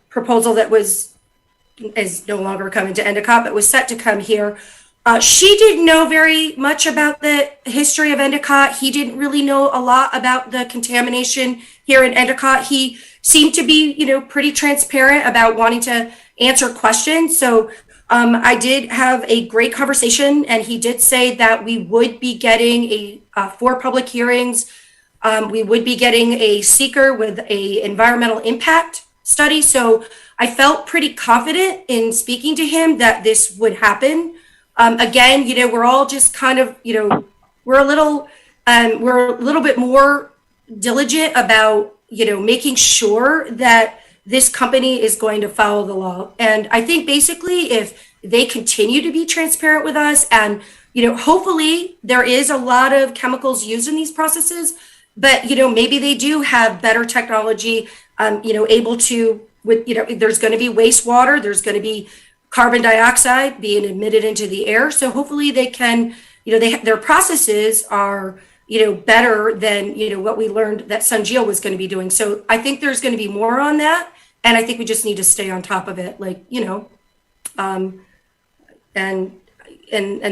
proposal that is no longer coming to Endicott, but was set to come here. She didn't know very much about the history of Endicott. He didn't really know a lot about the contamination here in Endicott. He seemed to be, pretty transparent about wanting to answer questions. So I did have a great conversation, and he did say that we would be getting for public hearings. We would be getting a seeker with a environmental impact study. So I felt pretty confident in speaking to him that this would happen. Again, we're all just kind of, we're a little bit more diligent about, making sure that this company is going to follow the law. And I think basically if they continue to be transparent with us and, hopefully there is a lot of chemicals used in these processes, but, maybe they do have better technology, able to, there's going to be wastewater, there's going to be carbon dioxide being emitted into the air. So hopefully they can, their processes are better than, what we learned that Sunjeel was going to be doing. So I think there's going to be more on that. And I think we just need to stay on top of it, and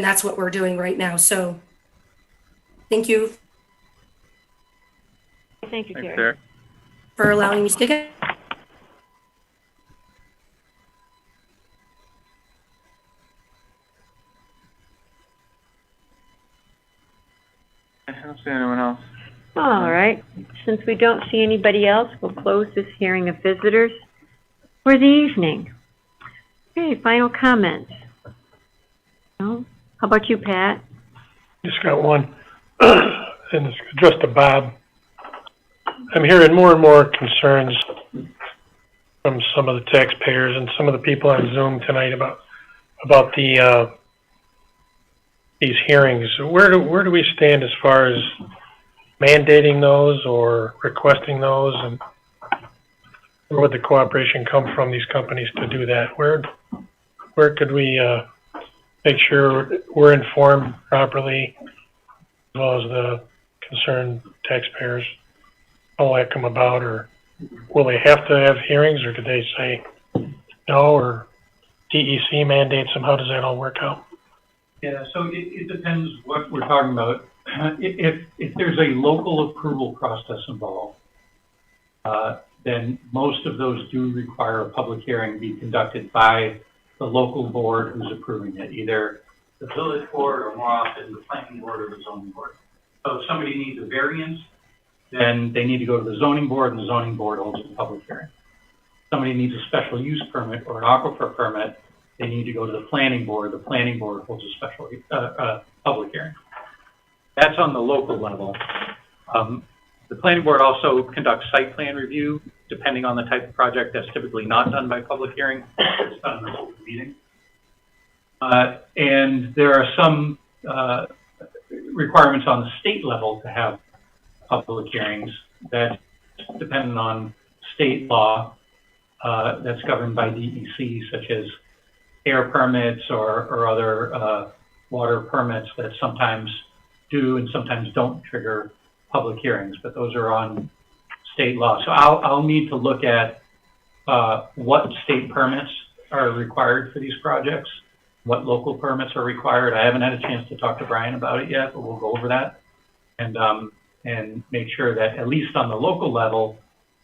that's what we're doing right now. So thank you. Thank you, Thanks, Terry. Sarah. For allowing me to speak. I don't see anyone else. All right. Since we don't see anybody else, we'll close this hearing of visitors for the evening. Okay, final comments. No? How about you, Pat? Just got one, and it's addressed to Bob. I'm hearing more and more concerns from some of the taxpayers and some of the people on Zoom tonight about these hearings. Where do we stand as far as mandating those or requesting those, and where would the cooperation come from these companies to do that? Where could we make sure we're informed properly, as well as the concerned taxpayers? How will that come about, or will they have to have hearings, or could they say no, or DEC mandates them? How does that all work out? Yeah, so it depends what we're talking about. If there's a local approval process involved, then most of those do require a public hearing be conducted by the local board who's approving it, either the village board or more often the planning board or the zoning board. So if somebody needs a variance, then they need to go to the zoning board, and the zoning board holds a public hearing. Somebody needs a special use permit or an aquifer permit, they need to go to the planning board holds a special public hearing. That's on the local level. The planning board also conducts site plan review, depending on the type of project. That's typically not done by public hearing. It's done in an open meeting. And there are some requirements on the state level to have public hearings that, depending on state law, that's governed by DEC, such as air permits or other water permits that sometimes do and sometimes don't trigger public hearings, but those are on state law. So I'll need to look at what state permits are required for these projects, what local permits are required. I haven't had a chance to talk to Brian about it yet, but we'll go over that and make sure that at least on the local level,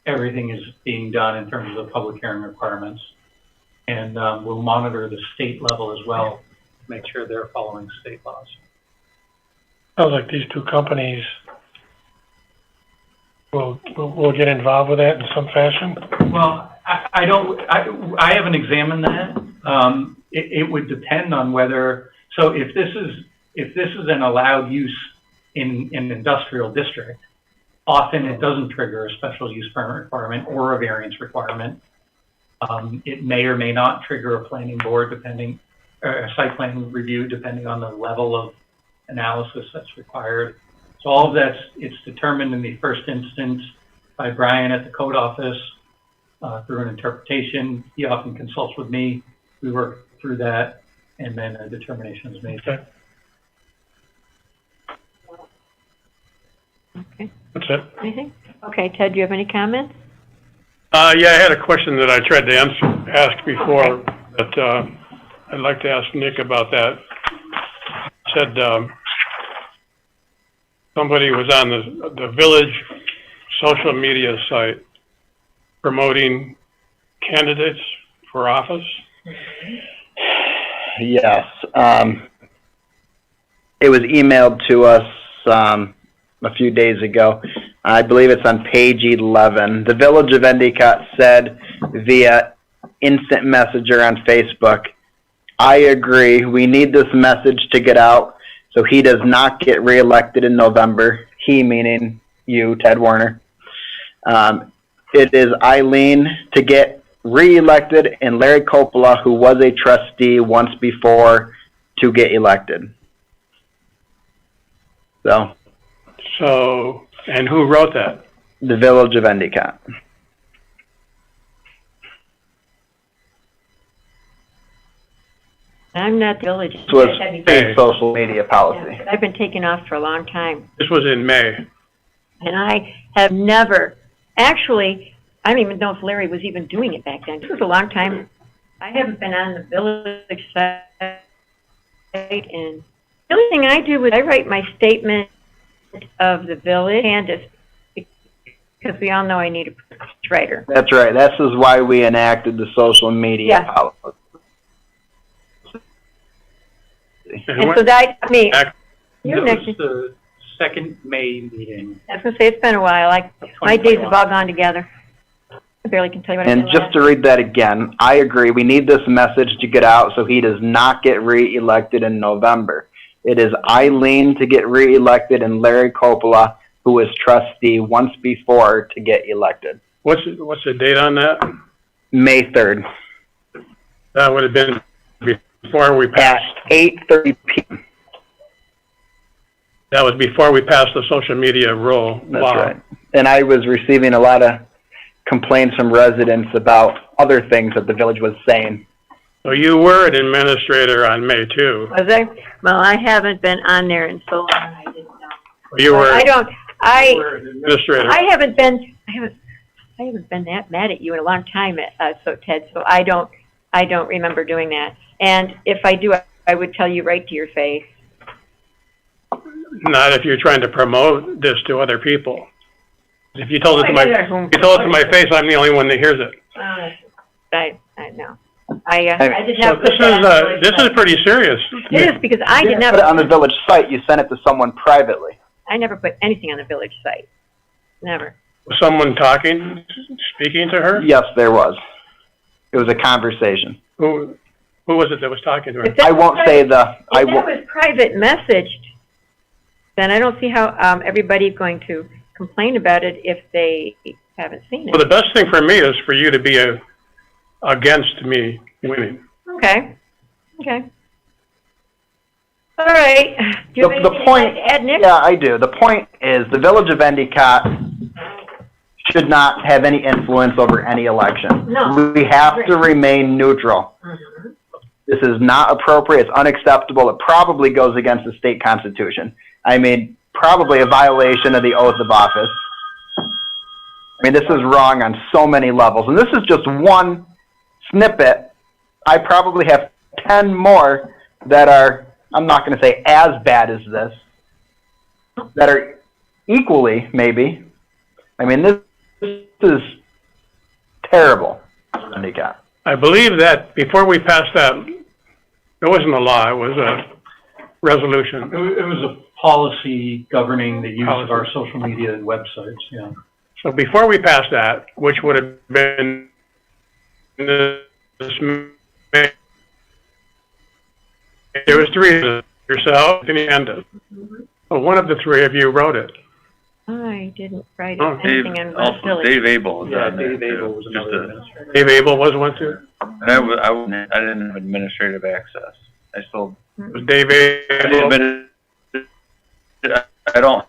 everything is being done in terms of the public hearing requirements. And we'll monitor the state level as well, make sure they're following state laws. Sounds like these two companies will get involved with that in some fashion. Well, I haven't examined that. It would depend on whether, so if this is an allowed use in an industrial district, often it doesn't trigger a special use permit requirement or a variance requirement. It may or may not trigger a planning board a site plan review, depending on the level of analysis that's required. So all of it's determined in the first instance by Brian at the code office through an interpretation. He often consults with me. We work through that, and then a determination is made. Okay. That's it. Anything? Okay, Ted, do you have any comments? Yeah, I had a question that I tried to ask before, but I'd like to ask Nick about that. Said somebody was on the village social media site promoting candidates for office. Yes. It was emailed to us a few days ago. I believe it's on page 11. The Village of Endicott said via instant messenger on Facebook, I agree, we need this message to get out so he does not get reelected in November. He meaning you, Ted Warner. It is Eileen to get reelected and Larry Coppola, who was a trustee once before, to get elected. So, and who wrote that? The Village of Endicott. I'm not the village. This was a social media policy. I've been taken off for a long time. This was in May. And I have never, actually, I don't even know if Larry was even doing it back then. This was a long time. I haven't been on the village site, and the only thing I do is I write my statement of the village, and because we all know I need a writer. That's right. This is why we enacted the social media policy. And so that, me, you're That next. was the second May meeting. I was going to say, it's been a while. My days have all gone together. I barely can tell you what I And did just last. to read that again, I agree. We need this message to get out so he does not get re-elected in November. It is Eileen to get re-elected and Larry Coppola, who was trustee once before, to get elected. What's the date on that? May 3rd. That would have been before we passed. At 8:30 p.m. That was before we passed the social media rule. That's Wow. right. And I was receiving a lot of complaints from residents about other things that the village was saying. So you were an administrator on May 2. Was I? Well, I haven't been on there in so long. I didn't know. You were. I don't. You were an administrator. I haven't been that mad at you in a long time, so Ted. So I don't remember doing that. And if I do, I would tell you right to your face. Not if you're trying to promote this to other people. If you told it to my, I face, I'm the only one that hears it. I know. I did not. So this is pretty serious. It is because I did not put it on the village site. You sent it to someone privately. I never put anything on the village site. Never. Was someone speaking to her? Yes, there was. It was a conversation. Who was it that was talking to her? I won't say the. If that was private messaged, then I don't see how everybody's going to complain about it if they haven't seen it. Well, the best thing for me is for you to be against me winning. Okay. All right. Do you have anything The point, you'd like to add, Nick? yeah, I do. The point is the village of Endicott should not have any influence over any election. No. We have to remain neutral. Mm-hmm. This is not appropriate. It's unacceptable. It probably goes against the state constitution. I mean, probably a violation of the oath of office. I mean, this is wrong on so many levels. And this is just one snippet. I probably have 10 more that are, I'm not going to say as bad as this, that are equally, maybe. I mean, this is terrible. Endicott. I believe that before we passed that, it wasn't a law, it was a resolution. It was a policy governing the use of our social media and websites, yeah. So before we passed that, which would have been this May, there was three, yourself and Candace. Well, one of the three of you wrote it. I didn't write Oh, anything on West Village. Dave Abel was Yeah, on there, Dave Abel too. was Just another a- administrator. Dave Abel was one too? And I didn't have administrative access. I still, Was Dave Abel? I don't have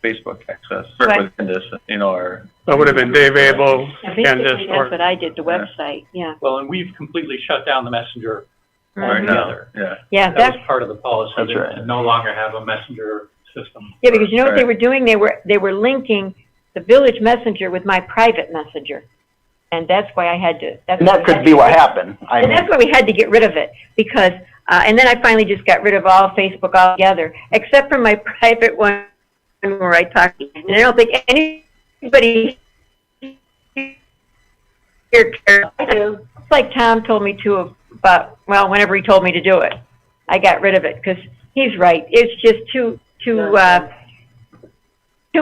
Facebook access Right. within this, or. That would have been Dave Abel, And Candace, basically, or. that's what I did, the website, yeah. Well, and we've completely shut down the messenger Right now, altogether. yeah. Yeah, That that's, was part of the policy, That's right. to no longer have a messenger system. yeah, because you know what they Right. were doing? They were linking the village messenger with my private messenger. And that's why I had to, that's And why that we had could to be get what rid of it. happened. I And mean, that's why we had to get rid of it, because, and then I finally just got rid of all Facebook altogether, except for my private one where I talk. And I don't think anybody here cares. I do. It's like Tom told me to about, well, whenever he told me to do it. I got rid of it, because he's right. It's just too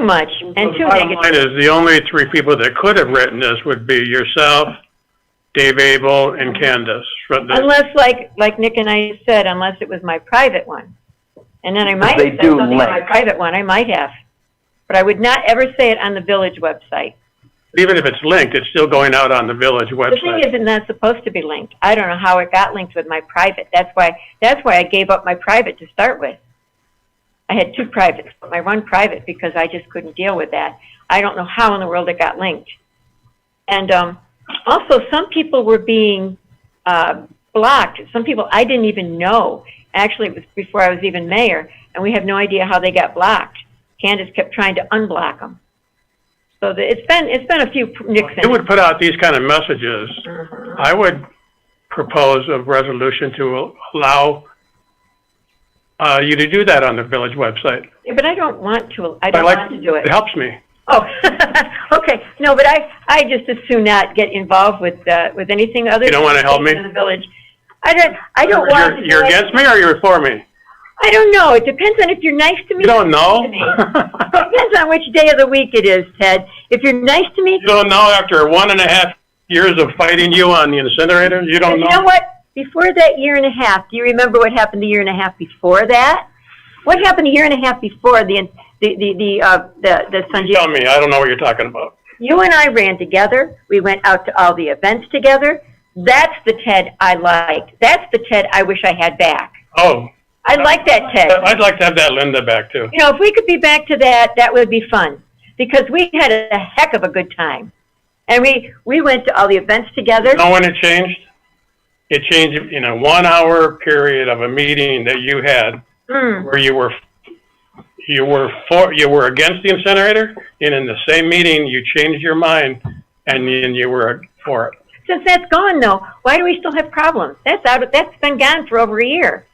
much and too Bottom negative. line is, the only three people that could have written this would be yourself, Dave Abel, and Candace. Unless, like Nick and I said, unless it was my private one. And then I might They have said do something on my link. private one, I might have. But I would not ever say it on the village website. Even if it's linked, it's still going out on the village The thing website. is, it's not supposed to be linked. I don't know how it got linked with my private. That's why I gave up my private to start with. I had two privates, but my one private because I just couldn't deal with that. I don't know how in the world it got linked. And also, some people were being blocked. Some people I didn't even know. Actually, it was before I was even mayor, and we have no idea how they got blocked. Candace kept trying to unblock them. So it's been a few nicks. You would put out these kind of messages. I would propose a resolution to allow you to do that on the village website. Yeah, but I don't want to. I don't want to do it. It helps me. Oh, okay. No, but I just as soon not get involved with anything other. You don't want to help me? In the village. I don't want. You're against me or you're for me? I don't know. It depends on if you're nice to me. You don't know? It depends on which day of the week it is, Ted. If you're nice to me. You don't know after 1.5 years of fighting you on the incinerator? You don't know? You know what? Before that year and a half, do you remember what happened the year and a half before that? What happened a year and a half before the Sunday? Tell me. I don't know what you're talking about. You and I ran together. We went out to all the events together. That's the Ted I liked. That's the Ted I wish I had back. Oh. I like that, Ted. I'd like to have that Linda back, too. You know, if we could be back to that, that would be fun. Because we had a heck of a good time. And we went to all the events together. You know when it changed? It changed in a 1 hour period of a meeting that you had where you were against the incinerator, and in the same meeting you changed your mind and you were for it. Since that's gone, though, why do we still have problems? That's been gone for over a year.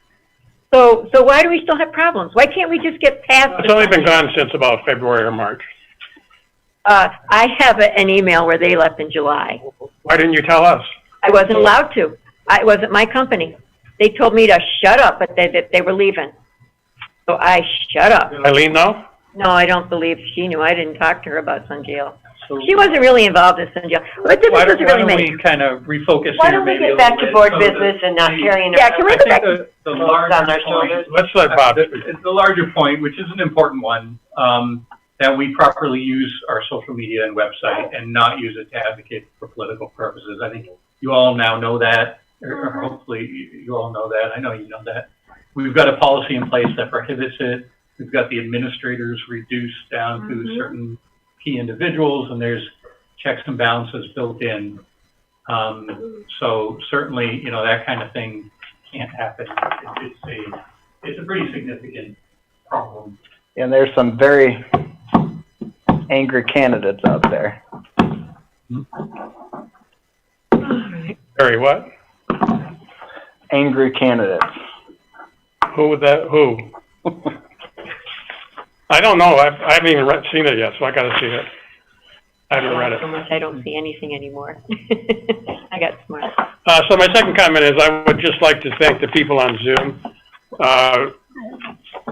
So why do we still have problems? Why can't we just get past? It's only been gone since about February or March. I have an email where they left in July. Why didn't you tell us? I wasn't allowed to. It wasn't my company. They told me to shut up, but they were leaving. So I shut up. Did Eileen know? No, I don't believe she knew. I didn't talk to her about Sun Jail. She wasn't really involved in Sun Jail. But this doesn't really make. Why don't we kind of refocus Why here don't we maybe get a back little to bit? board So business and not carrying Yeah, can we go back? the larger on our point, shoulders? Let's let Bob. The larger point, which is an important one, that we properly use our social media and website and not use it to advocate for political purposes. I think you all now know that, or hopefully you all know that. I know you know that. We've got a policy in place that prohibits it. We've got the administrators reduced down to certain key individuals, and there's checks and balances built in. So certainly, you know, that kind of thing can't happen. It's a pretty significant problem. And there's some very angry candidates out there. Very what? Angry candidates. Who? I don't know. I haven't even seen it yet, so I got to see it. I haven't read it. So much I don't see anything anymore. I got smart. So my second comment is I would just like to thank the people on Zoom.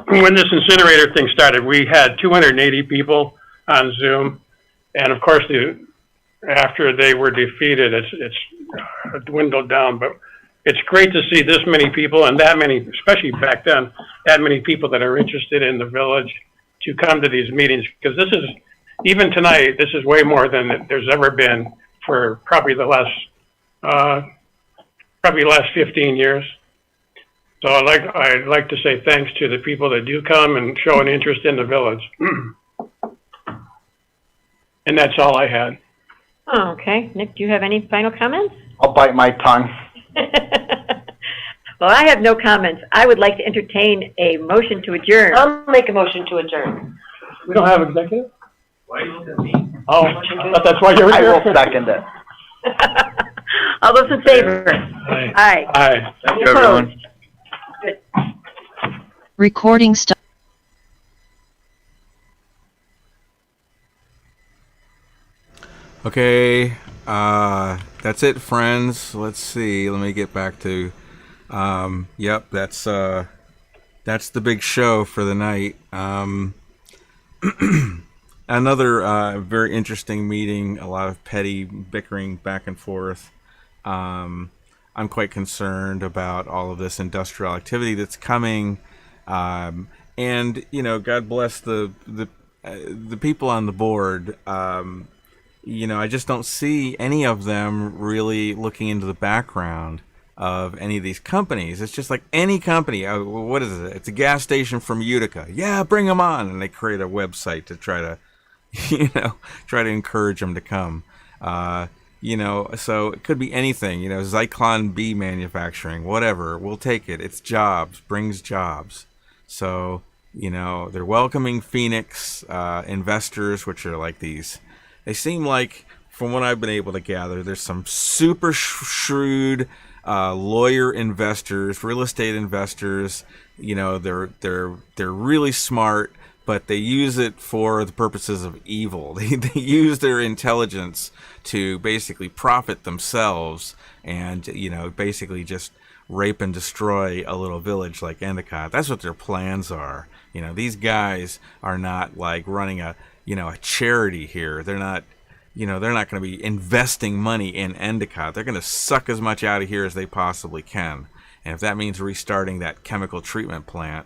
When this incinerator thing started, we had 280 people on Zoom, and of course, after they were defeated, it's dwindled down. But it's great to see this many people and that many, especially back then, that many people that are interested in the village to come to these meetings, because this is, even tonight, this is way more than there's ever been for probably the last 15 years. So I'd like to say thanks to the people that do come and show an interest in the village. And that's all I had. Oh, okay. Nick, do you have any final comments? I'll bite my tongue. Well, I have no comments. I would like to entertain a motion to adjourn. I'll make a motion to adjourn. We don't have executive? Why you look at me? Oh, I thought that's why you were I here. will second it. All those in favor? Aye. Aye. Thank you, Opposed? everyone. Good. Recording stop. Okay, that's it, friends. Let's see. Let me get back to. Yep, that's the big show for the night. Another very interesting meeting. A lot of petty bickering back and forth. I'm quite concerned about all of this industrial activity that's coming, and you know, God bless the people on the board. You know, I just don't see any of them really looking into the background of any of these companies. It's just like any company. What is it? It's a gas station from Utica. Yeah, bring them on. And they create a website to try to, you know, try to encourage them to come. So it could be anything, Zyklon B manufacturing, whatever. We'll take it. It's jobs, brings jobs. So, they're welcoming Phoenix investors, which are like these. They seem like, from what I've been able to gather, there's some super shrewd lawyer investors, real estate investors. They're really smart, but they use it for the purposes of evil. They use their intelligence to basically profit themselves and, basically just rape and destroy a little village like Endicott. That's what their plans are. These guys are not like running a charity here. They're not going to be investing money in Endicott. They're going to suck as much out of here as they possibly can. And if that means restarting that chemical treatment plant,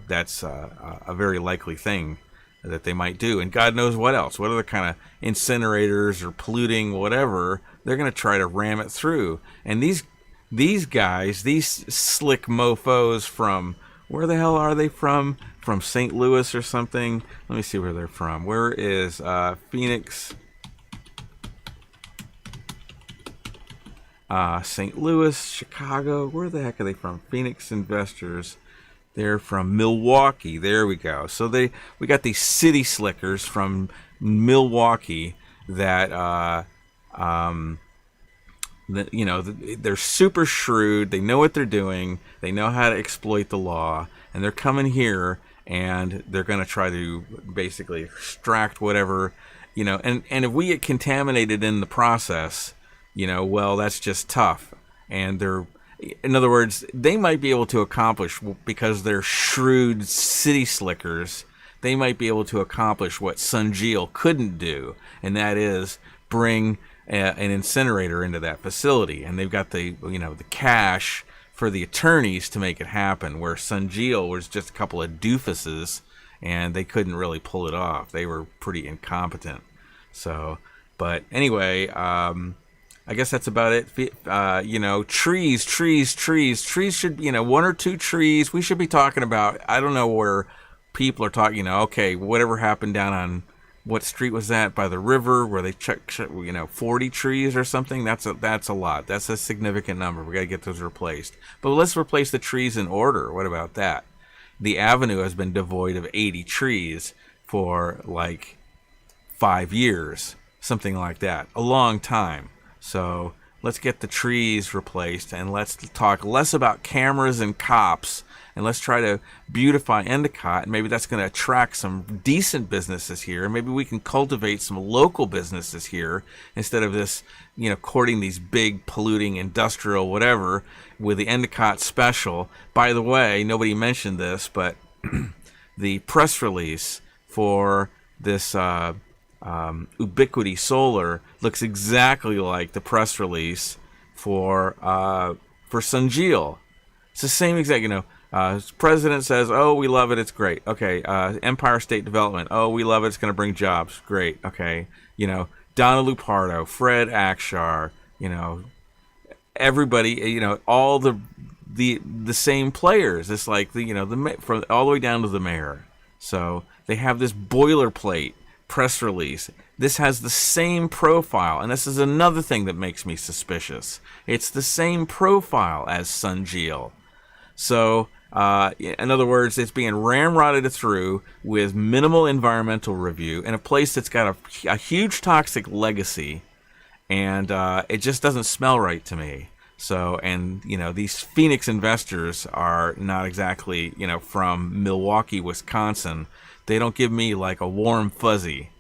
that's a very likely thing that they might do. And God knows what else. What other kind of incinerators or polluting, whatever, they're going to try to ram it through. And these guys, these slick mofos from, where the hell are they from? From St. Louis or something? Let me see where they're from. Where is Phoenix? St. Louis, Chicago. Where the heck are they from? Phoenix investors. They're from Milwaukee. There we go. So we got these city slickers from Milwaukee that they're super shrewd. They know what they're doing. They know how to exploit the law, and they're coming here and they're going to try to basically extract whatever, and if we get contaminated in the process, well, that's just tough. And in other words, they might be able to accomplish, because they're shrewd city slickers, they might be able to accomplish what Sunjeel couldn't do, and that is bring an incinerator into that facility. And they've got the cash for the attorneys to make it happen, where Sunjeel was just a couple of doofuses and they couldn't really pull it off. They were pretty incompetent. So, but anyway, I guess that's about it. Trees should, one or two trees. We should be talking about, I don't know where people are talking, okay, whatever happened down on, what street was that, by the river, where they check 40 trees or something? That's a lot. That's a significant number. We got to get those replaced. But let's replace the trees in order. What about that? The avenue has been devoid of 80 trees for like 5 years, something like that. A long time. So let's get the trees replaced, and let's talk less about cameras and cops, and let's try to beautify Endicott. And maybe that's going to attract some decent businesses here. Maybe we can cultivate some local businesses here instead of this, courting these big polluting industrial whatever with the Endicott special. By the way, nobody mentioned this, but the press release for this Ubiquity Solar looks exactly like the press release for Sunjeel. It's the same exact, president says, oh, we love it, it's great. Okay, Empire State Development, oh, we love it, it's going to bring jobs. Great, okay. Donna Lupardo, Fred Akshar, everybody, all the same players. It's like, from all the way down to the mayor. So they have this boilerplate press release. This has the same profile, and this is another thing that makes me suspicious. It's the same profile as Sunjeel. So, in other words, it's being ramrodded through with minimal environmental review in a place that's got a huge toxic legacy, and it just doesn't smell right to me. So, and, these Phoenix investors are not exactly, from Milwaukee, Wisconsin. They don't give me like a warm fuzzy.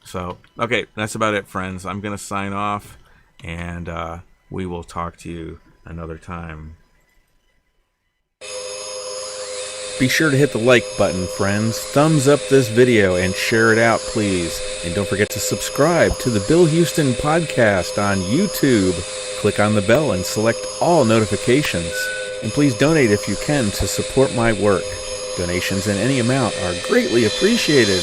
So, okay, that's about it, friends. I'm going to sign off, and we will talk to you another time. Be sure to hit the like button, friends. Thumbs up this video and share it out, please. And don't forget to subscribe to the Bill Huston podcast on YouTube. Click on the bell and select all notifications. And please donate if you can to support my work. Donations in any amount are greatly appreciated.